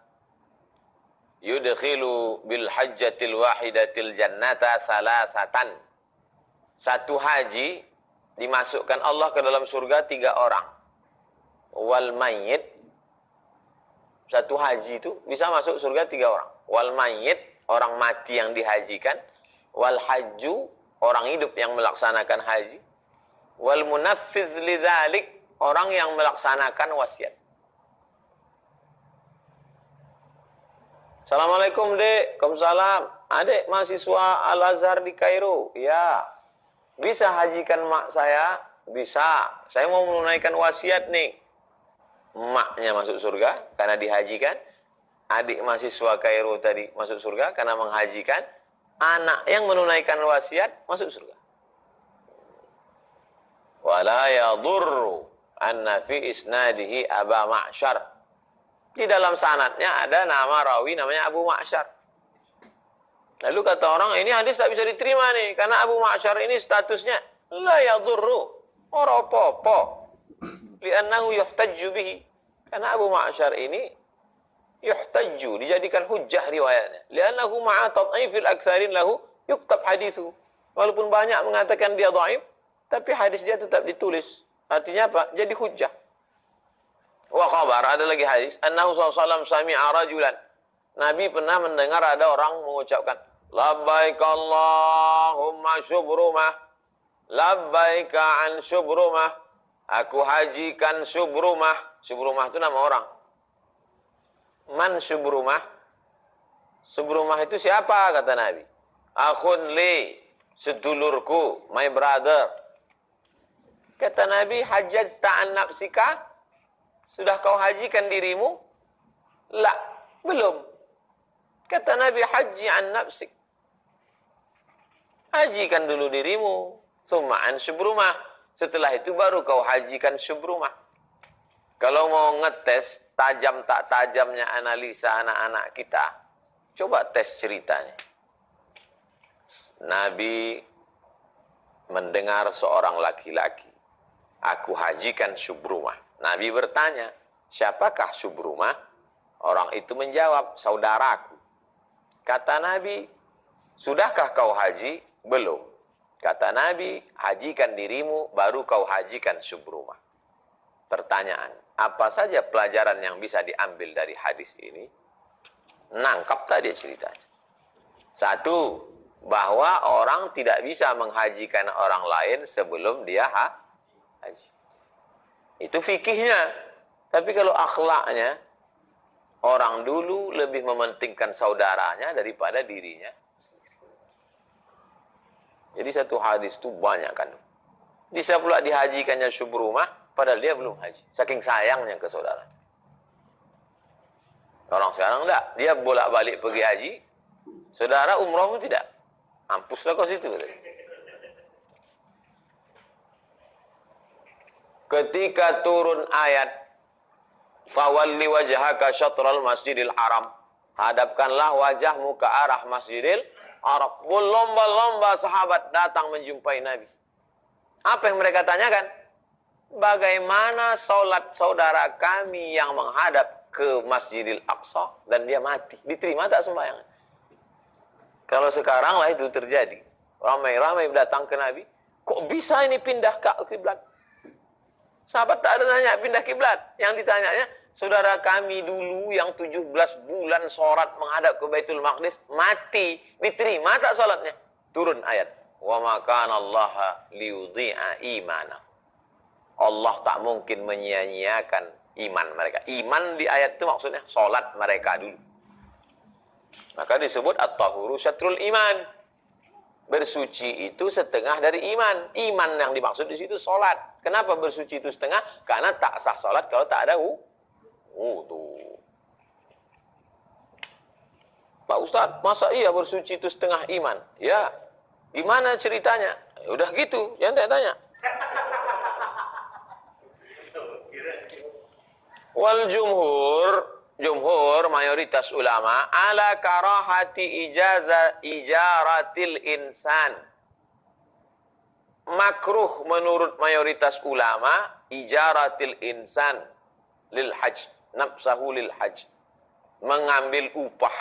yudkhilu bil hajjatil wahidatil jannata salasatan. Satu haji dimasukkan Allah ke dalam surga 3 orang. Wal mayyit, satu haji itu bisa masuk surga 3 orang. Wal mayyit, orang mati yang dihajikan. Wal hajju, orang hidup yang melaksanakan haji. Wal munaffiz lidzalik, orang yang melaksanakan wasiat. Assalamualaikum dek. Waalaikumsalam. Adik mahasiswa Al-Azhar di Kairo. Ya. Bisa hajikan mak saya? Bisa. Saya mau menunaikan wasiat nih. Maknya masuk surga karena dihajikan. Adik mahasiswa Kairo tadi masuk surga karena menghajikan. Anak yang menunaikan wasiat masuk surga. Wala yadurru anna fi isnadihi Aba Ma'syar. Di dalam sanadnya ada nama rawi namanya Abu Ma'syar. Lalu kata orang, ini hadis tak bisa diterima nih karena Abu Ma'syar ini statusnya la yadurru, ora apa-apa. Li'annahu yuhtajju bihi. Karena Abu Ma'syar ini yuhtajju, dijadikan hujjah riwayatnya. Li'annahu ma'a tad'ifil aktsarin lahu yuktab hadithu. Walaupun banyak mengatakan dia dhaif, tapi hadis dia tetap ditulis. Artinya apa? Jadi hujjah. Wa khabar, ada lagi hadis, annahu sallallahu sami'a rajulan. Nabi pernah mendengar ada orang mengucapkan, labbaik Allahumma syubrumah, labbaik an syubrumah. Aku hajikan Syubrumah. Syubrumah itu nama orang. Man Syubrumah? Syubrumah itu siapa? Kata Nabi. Akhun li, sedulurku, my brother. Kata Nabi, hajjajta an nafsika? Sudah kau hajikan dirimu? La, belum. Kata Nabi, haji an nafsik. Hajikan dulu dirimu. Summa an Syubrumah. Setelah itu baru kau hajikan Syubrumah. Kalau mau ngetes tajam tak tajamnya analisa anak-anak kita, coba tes ceritanya. Nabi mendengar seorang laki-laki, aku hajikan Syubrumah. Nabi bertanya, siapakah Subrumah? Orang itu menjawab, saudaraku. Kata Nabi, sudahkah kau haji? Belum. Kata Nabi, hajikan dirimu, baru kau hajikan Subrumah. Pertanyaan, apa saja pelajaran yang bisa diambil dari hadis ini? Nangkap tadi ceritanya. Satu, bahwa orang tidak bisa menghajikan orang lain sebelum dia haji. Itu fikihnya. Tapi kalau akhlaknya, orang dulu lebih mementingkan saudaranya daripada dirinya sendiri. Jadi satu hadis itu banyak kan. Bisa pula dihajikannya Subrumah, padahal dia belum haji. Saking sayangnya ke saudara. Orang sekarang enggak. Dia bolak-balik pergi haji, saudara umroh pun tidak. Mampuslah kau situ. Ketika turun ayat fawalli wajhaka syatral masjidil haram, hadapkanlah wajahmu ke arah masjidil haram. Berlomba-lomba sahabat datang menjumpai Nabi. Apa yang mereka tanyakan? Bagaimana sholat saudara kami yang menghadap ke Masjidil Aqsa dan dia mati? Diterima tak sembahyang? Kalau sekarang lah itu terjadi. Ramai-ramai datang ke Nabi. Kok bisa ini pindah ke kiblat? Sahabat tak ada tanya pindah kiblat. Yang ditanyanya, saudara kami dulu yang 17 bulan sholat menghadap ke Baitul Maqdis, mati. Diterima tak sholatnya? Turun ayat. Wa ma kana Allah liyudhi'a imana. Allah tak mungkin menyia-nyiakan iman mereka. Iman di ayat itu maksudnya sholat mereka dulu. Maka disebut at-tahuru syatrul iman. Bersuci itu setengah dari iman. Iman yang dimaksud di situ sholat. Kenapa bersuci itu setengah? Karena tak sah sholat kalau tak ada wudu. Pak Ustadz, masa iya bersuci itu setengah iman? Ya, gimana ceritanya? Ya udah gitu, jangan tanya-tanya. Wal jumhur mayoritas ulama ala karahati ijaratil insan. Makruh menurut mayoritas ulama ijaratil insan lil hajj, nafsahu lil hajj, mengambil upah.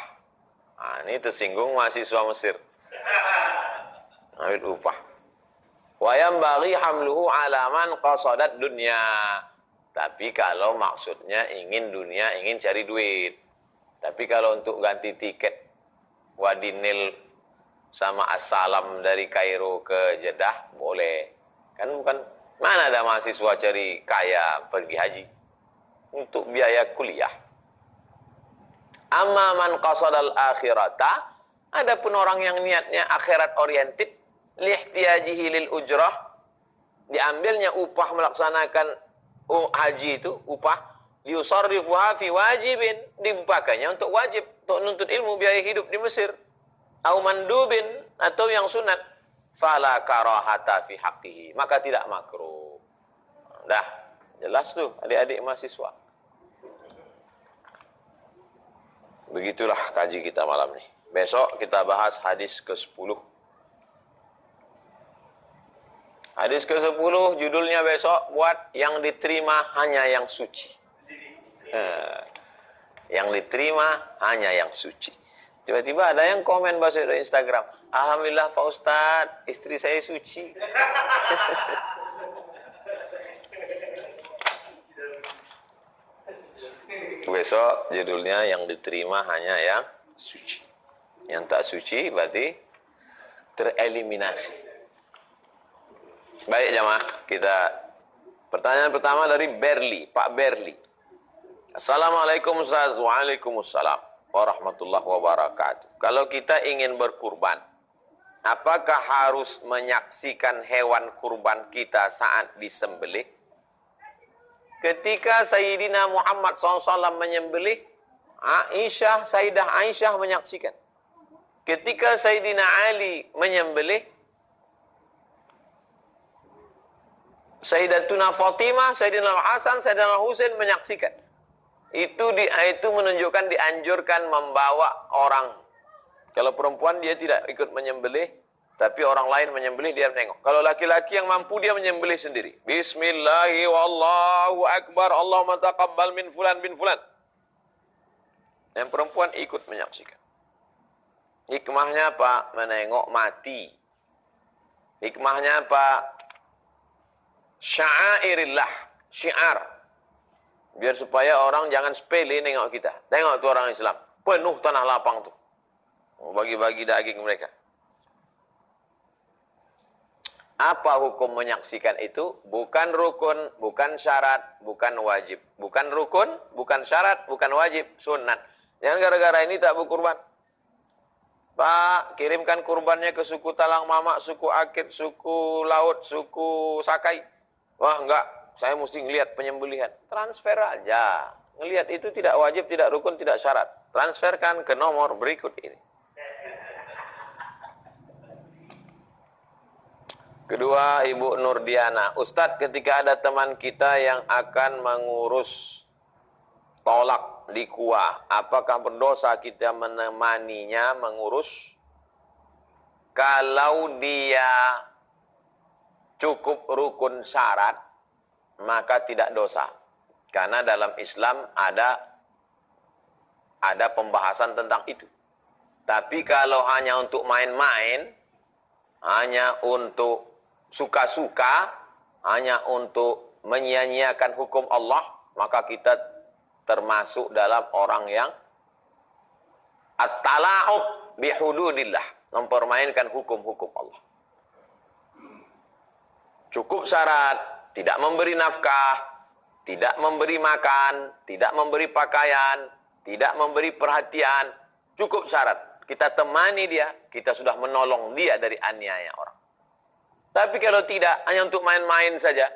Nah, ini tersinggung mahasiswa Mesir. Ambil upah. Wa yambaghi hamluhu ala man qasadat dunya. Tapi kalau maksudnya ingin dunia, ingin cari duit. Tapi kalau untuk ganti tiket Wadi Nil sama Assalam dari Kairo ke Jeddah, boleh. Kan bukan, mana ada mahasiswa cari kaya pergi haji? Untuk biaya kuliah. Amma man qasadal akhirata, adapun orang yang niatnya akhirat oriented, lihtiyajihi lil ujrah, diambilnya upah melaksanakan haji itu, upah, yusarrifuha fi wajibin, dipakainya untuk wajib, untuk nuntut ilmu, biaya hidup di Mesir. Au mandubin, atau yang sunat, fala karahata fi haqqihi, maka tidak makruh. Dah, jelas tuh adik-adik mahasiswa. Begitulah kaji kita malam ini. Besok kita bahas hadis ke-10. Hadis ke-10 judulnya besok buat yang diterima hanya yang suci. Yang diterima hanya yang suci. Tiba-tiba ada yang komen bahasa di Instagram, alhamdulillah Pak Ustadz, istri saya suci. Besok judulnya yang diterima hanya yang suci. Yang tak suci berarti tereliminasi. Baik jamaah, kita pertanyaan pertama dari Berli, Pak Berli. Assalamualaikum Ustaz. Waalaikumsalam warahmatullahi wabarakatuh. Kalau kita ingin berkurban, apakah harus menyaksikan hewan kurban kita saat disembelih? Ketika Sayyidina Muhammad SAW menyembelih, Sayyidah Aisyah menyaksikan. Ketika Sayyidina Ali menyembelih, Sayyidatuna Fatimah, Sayyidina Hasan, Sayyidina Husain menyaksikan. Itu menunjukkan dianjurkan membawa orang. Kalau perempuan dia tidak ikut menyembelih, Tapi orang lain menyembelih, dia menengok. Kalau laki-laki yang mampu, dia menyembelih sendiri. Bismillahi wallahu akbar, Allahumma taqabbal min fulan bin fulan. Yang perempuan ikut menyaksikan. Hikmahnya apa? Menengok mati. Hikmahnya apa? Sya'airillah, syiar. Biar supaya orang jangan sepele nengok kita. Tengok tuh orang Islam. Penuh tanah lapang tuh. Bagi-bagi daging mereka. Apa hukum menyaksikan itu? Bukan rukun, bukan syarat, bukan wajib. Bukan rukun, bukan syarat, bukan wajib. Sunat. Jangan gara-gara ini tak berkurban. Pak, kirimkan kurbannya ke suku Talang Mamak, suku Akit, suku Laut, suku Sakai. Wah enggak, saya mesti ngelihat penyembelihan. Transfer aja. Ngelihat itu tidak wajib, tidak rukun, tidak syarat. Transferkan ke nomor berikut ini. Kedua, Ibu Nurdiana. Ustadz, ketika ada teman kita yang akan mengurus tolak di kuah, apakah berdosa kita menemaninya mengurus? Kalau dia cukup rukun syarat, maka tidak dosa. Karena dalam Islam ada pembahasan tentang itu. Tapi kalau hanya untuk main-main, hanya untuk suka-suka, hanya untuk menyia-nyiakan hukum Allah, maka kita termasuk dalam orang yang at-tala'ub bihududillah, mempermainkan hukum-hukum Allah. Cukup syarat, tidak memberi nafkah, tidak memberi makan, tidak memberi pakaian, tidak memberi perhatian, cukup syarat. Kita temani dia, kita sudah menolong dia dari aniaya orang. Tapi kalau tidak, hanya untuk main-main saja.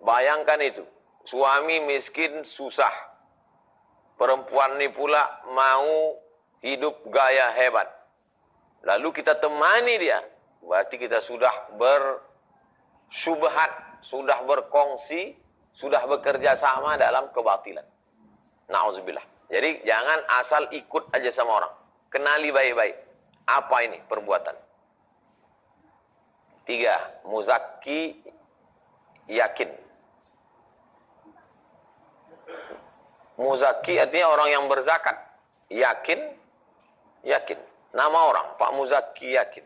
Bayangkan itu. Suami miskin, susah. Perempuan ini pula mau hidup gaya hebat. Lalu kita temani dia. Berarti kita sudah bersyubhat, sudah berkongsi, sudah bekerja sama dalam kebatilan. Na'udzubillah. Jadi jangan asal ikut aja sama orang. Kenali baik-baik. Apa ini perbuatan? 3. Muzakki yakin. Muzakki artinya orang yang berzakat. Yakin. Nama orang, Pak Muzakki yakin.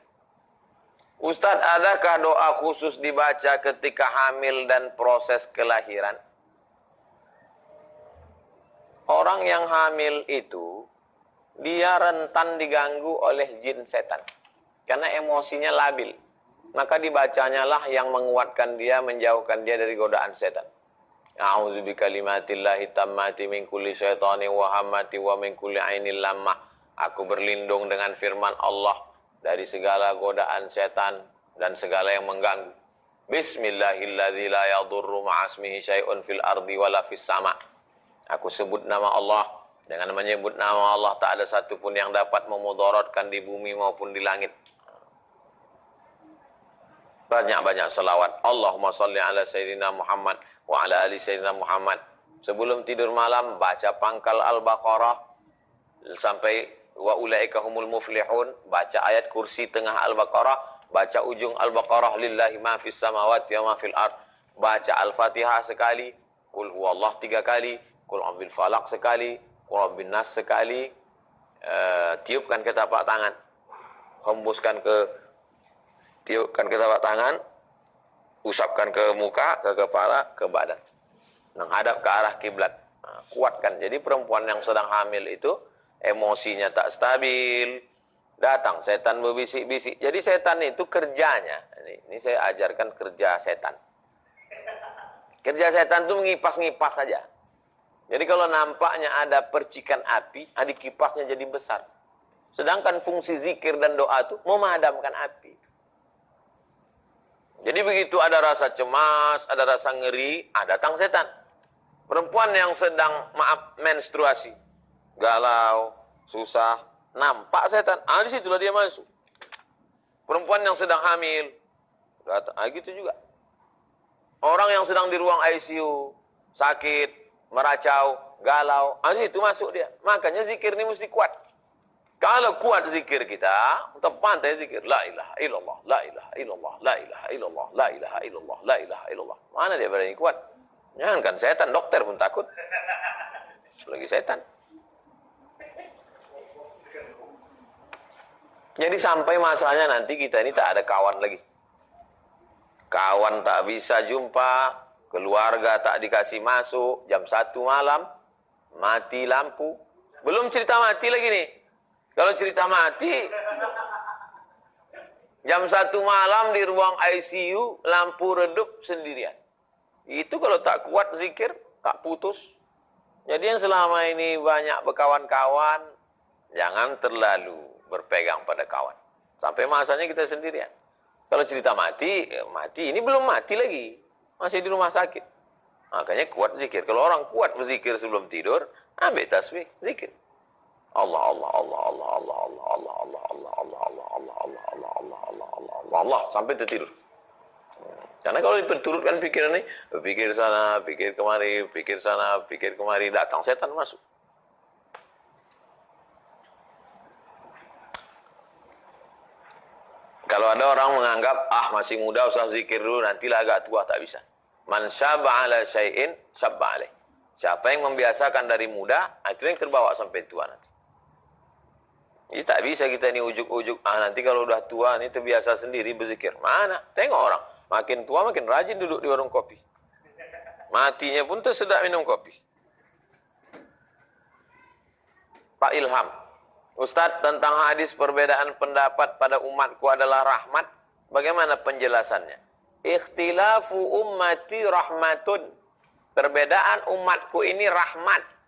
Ustadz, adakah doa khusus dibaca ketika hamil dan proses kelahiran? Orang yang hamil itu, dia rentan diganggu oleh jin setan. Karena emosinya labil. Maka dibacanya lah yang menguatkan dia, menjauhkan dia dari godaan setan. A'udzu bikalimatillahi tammati min kulli syaitani wa hammati wa min kulli ainil lammah. Aku berlindung dengan firman Allah dari segala godaan setan dan segala yang mengganggu. Bismillahilladzi la yadurru ma'asmihi syai'un fil ardi wala fis sama'. Aku sebut nama Allah. Dengan menyebut nama Allah tak ada satupun yang dapat memudaratkan di bumi maupun di langit. Banyak-banyak salawat. Allahumma salli ala Sayyidina Muhammad wa ala ali Sayyidina Muhammad. Sebelum tidur malam, baca pangkal Al-Baqarah sampai wa ulaika humul muflihun. Baca ayat kursi tengah Al-Baqarah. Baca ujung Al-Baqarah, lillahi ma fis samawati wa ma fil ard. Baca Al-Fatihah sekali. Qul huwallah 3 kali. Qul a'udzu falaq sekali. Qul a'udzu nas sekali. Tiupkan ke tapak tangan. Tiupkan ke tapak tangan, usapkan ke muka, ke kepala, ke badan. Menghadap ke arah kiblat. Nah, kuatkan. Jadi perempuan yang sedang hamil itu emosinya tak stabil. Datang setan berbisik-bisik. Jadi setan itu kerjanya. Ini saya ajarkan kerja setan. Kerja setan itu mengipas-ngipas saja. Jadi kalau nampaknya ada percikan api, kipasnya jadi besar. Sedangkan fungsi zikir dan doa itu memadamkan api. Jadi begitu ada rasa cemas, ada rasa ngeri, datang setan. Perempuan yang sedang menstruasi, galau, susah, nampak setan. Disitulah dia masuk. Perempuan yang sedang hamil, datang. Gitu juga. Orang yang sedang di ruang ICU, sakit, meracau, galau, itu masuk dia. Makanya zikir ini mesti kuat. Kalau kuat zikir kita, kita pantai zikir la ilaha illallah, la ilaha illallah, la ilaha illallah, la ilaha illallah, la ilaha illallah. Mana dia berani kuat? Jangankan setan, dokter pun takut. Lagi setan. Jadi sampai masanya nanti kita ini tak ada kawan lagi. Kawan tak bisa jumpa, keluarga tak dikasih masuk, jam 1 malam, mati lampu. Belum cerita mati lagi nih. Kalau cerita mati, jam 1 malam di ruang ICU, lampu redup sendirian. Itu kalau tak kuat zikir, tak putus. Jadi yang selama ini banyak berkawan-kawan, jangan terlalu berpegang pada kawan. Sampai masanya kita sendirian. Kalau cerita mati, mati. Ini belum mati lagi. Masih di rumah sakit. Makanya kuat zikir. Kalau orang kuat berzikir sebelum tidur, ambil tasbih, zikir. Allah Allah Allah Allah Allah Allah Allah Allah Allah Allah Allah Allah Allah Allah Allah Allah Allah Allah sampai tertidur. Karena kalau diperturutkan pikiran ini, pikir sana, pikir kemari, pikir sana, pikir kemari, datang setan masuk. Kalau ada orang menganggap, masih muda usah zikir dulu, nantilah agak tua, tak bisa. Man syab'a ala syai'in syab'a alaih. Siapa yang membiasakan dari muda, itu yang terbawa sampai tua nanti. Jadi tak bisa kita ini ujuk-ujuk, nanti kalau udah tua ini terbiasa sendiri berzikir. Mana? Tengok orang, makin tua makin rajin duduk di warung kopi. Matinya pun tersedak minum kopi. Pak Ilham, Ustadz, tentang hadis perbedaan pendapat pada umatku adalah rahmat, bagaimana penjelasannya? Ikhtilafu ummati rahmatun. Perbedaan umatku ini rahmat.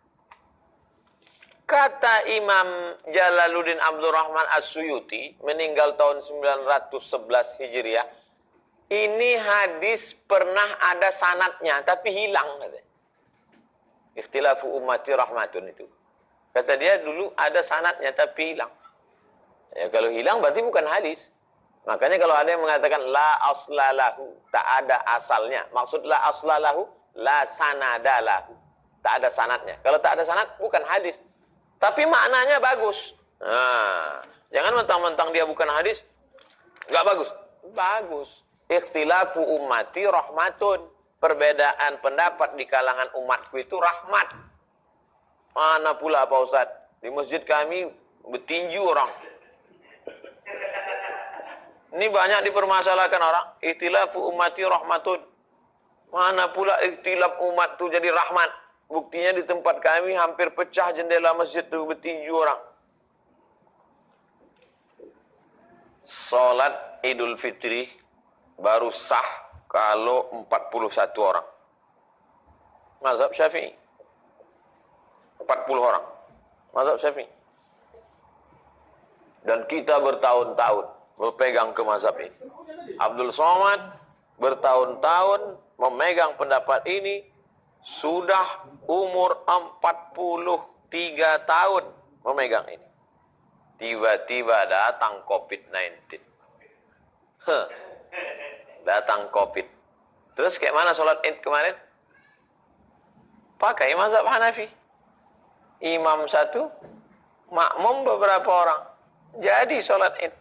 Kata Imam Jalaluddin Abdurrahman As-Suyuti, meninggal tahun 911 Hijriah, ini hadis pernah ada sanadnya, tapi hilang. Ikhtilafu ummati rahmatun itu. Kata dia dulu ada sanadnya, tapi hilang. Ya, kalau hilang berarti bukan hadis. Makanya kalau ada yang mengatakan la aslalahu, tak ada asalnya. Maksud la aslalahu, la sanadalahu. Tak ada sanadnya. Kalau tak ada sanad, bukan hadis. Tapi maknanya bagus. Jangan mentang-mentang dia bukan hadis, nggak bagus. Bagus. Ikhtilafu ummati rahmatun. Perbedaan pendapat di kalangan umatku itu rahmat. Mana pula Pak Ustaz? Di masjid kami bertinju orang. Ini banyak dipermasalahkan orang. Ikhtilafu ummati rahmatun. Mana pula ikhtilaf umat itu jadi rahmat. Buktinya di tempat kami hampir pecah jendela masjid itu bertinju orang. Salat Idul Fitri baru sah kalau 41 orang. Mazhab Syafi'i. 40 orang. Mazhab Syafi'i. Dan kita bertahun-tahun berpegang ke mazhab ini. Abdul Somad bertahun-tahun memegang pendapat ini, sudah umur 43 tahun memegang ini. Tiba-tiba datang COVID-19. Datang COVID. Terus kayak mana sholat Id kemarin? Pakai mazhab Hanafi. Imam satu, makmum beberapa orang. Jadi sholat Id.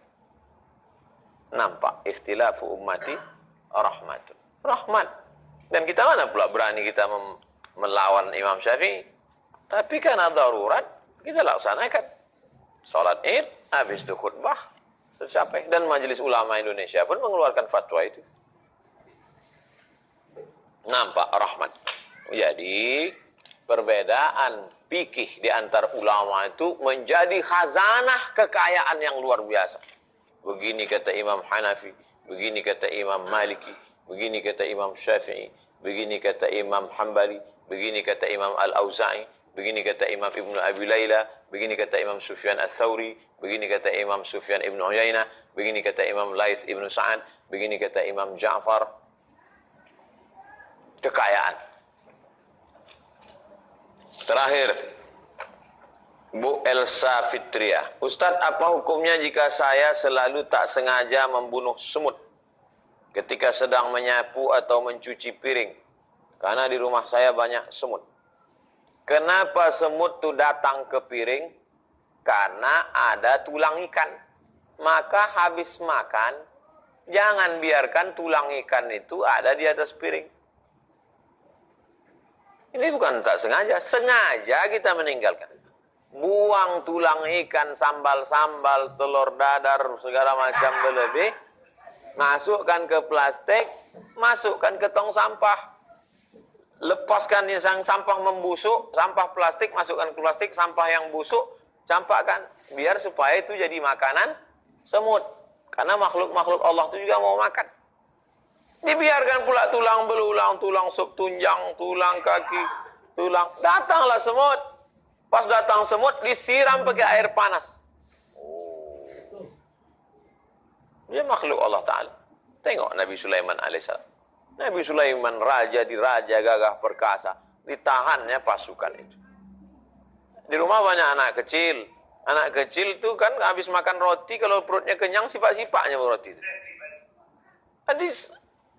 Nampak ikhtilafu ummati rahmatun. Rahmat. Dan kita mana pula berani kita melawan Imam Syafi'i. Tapi karena darurat, kita laksanakan. Sholat Id, habis itu khutbah, tercapai. Dan Majelis Ulama Indonesia pun mengeluarkan fatwa itu. Nampak rahmat. Jadi, perbedaan fikih di antar ulama itu menjadi khazanah kekayaan yang luar biasa. Begini kata Imam Hanafi, begini kata Imam Maliki, begini kata Imam Syafi'i, begini kata Imam Hambali, begini kata Imam Al-Auza'i, begini kata Imam Ibnu Abi Layla, begini kata Imam Sufyan Ats-Tsauri, begini kata Imam Sufyan Ibnu Uyainah, begini kata Imam Laits Ibnu Sa'ad, begini kata Imam Ja'far. Kekayaan. Terakhir, Bu Elsa Fitria. Ustadz, apa hukumnya jika saya selalu tak sengaja membunuh semut ketika sedang menyapu atau mencuci piring? Karena di rumah saya banyak semut. Kenapa semut itu datang ke piring Karena ada tulang ikan. Maka habis makan, jangan biarkan tulang ikan itu ada di atas piring. Ini bukan tak sengaja, sengaja kita meninggalkan. Buang tulang ikan, sambal-sambal, telur dadar, segala macam berlebih, masukkan ke plastik, masukkan ke tong sampah. Lepaskan yang sampah membusuk, sampah plastik, masukkan ke plastik, sampah yang busuk, campakkan. Biar supaya itu jadi makanan semut. Karena makhluk-makhluk Allah itu juga mau makan. Dibiarkan pula tulang belulang, tulang sup tunjang, tulang kaki, tulang. Datanglah semut. Pas datang semut, disiram pakai air panas. Dia makhluk Allah Ta'ala. Tengok Nabi Sulaiman alaihissalam. Nabi Sulaiman raja di raja gagah perkasa. Ditahannya pasukan itu. Di rumah banyak anak kecil. Anak kecil itu kan habis makan roti, kalau perutnya kenyang, sipak-sipaknya roti itu.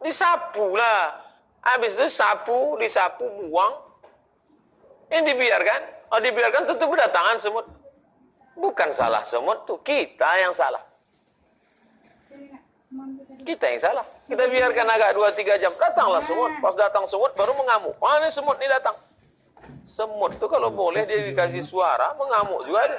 Disapu lah. Habis itu disapu, buang. Ini dibiarkan. Oh, dibiarkan tentu berdatangan semut. Bukan salah semut tuh, kita yang salah. Kita yang salah. Kita biarkan agak 2-3 jam. Datanglah semut. Pas datang semut baru mengamuk. Mana semut ini datang? Semut tuh kalau boleh dia dikasih suara, mengamuk juga ada.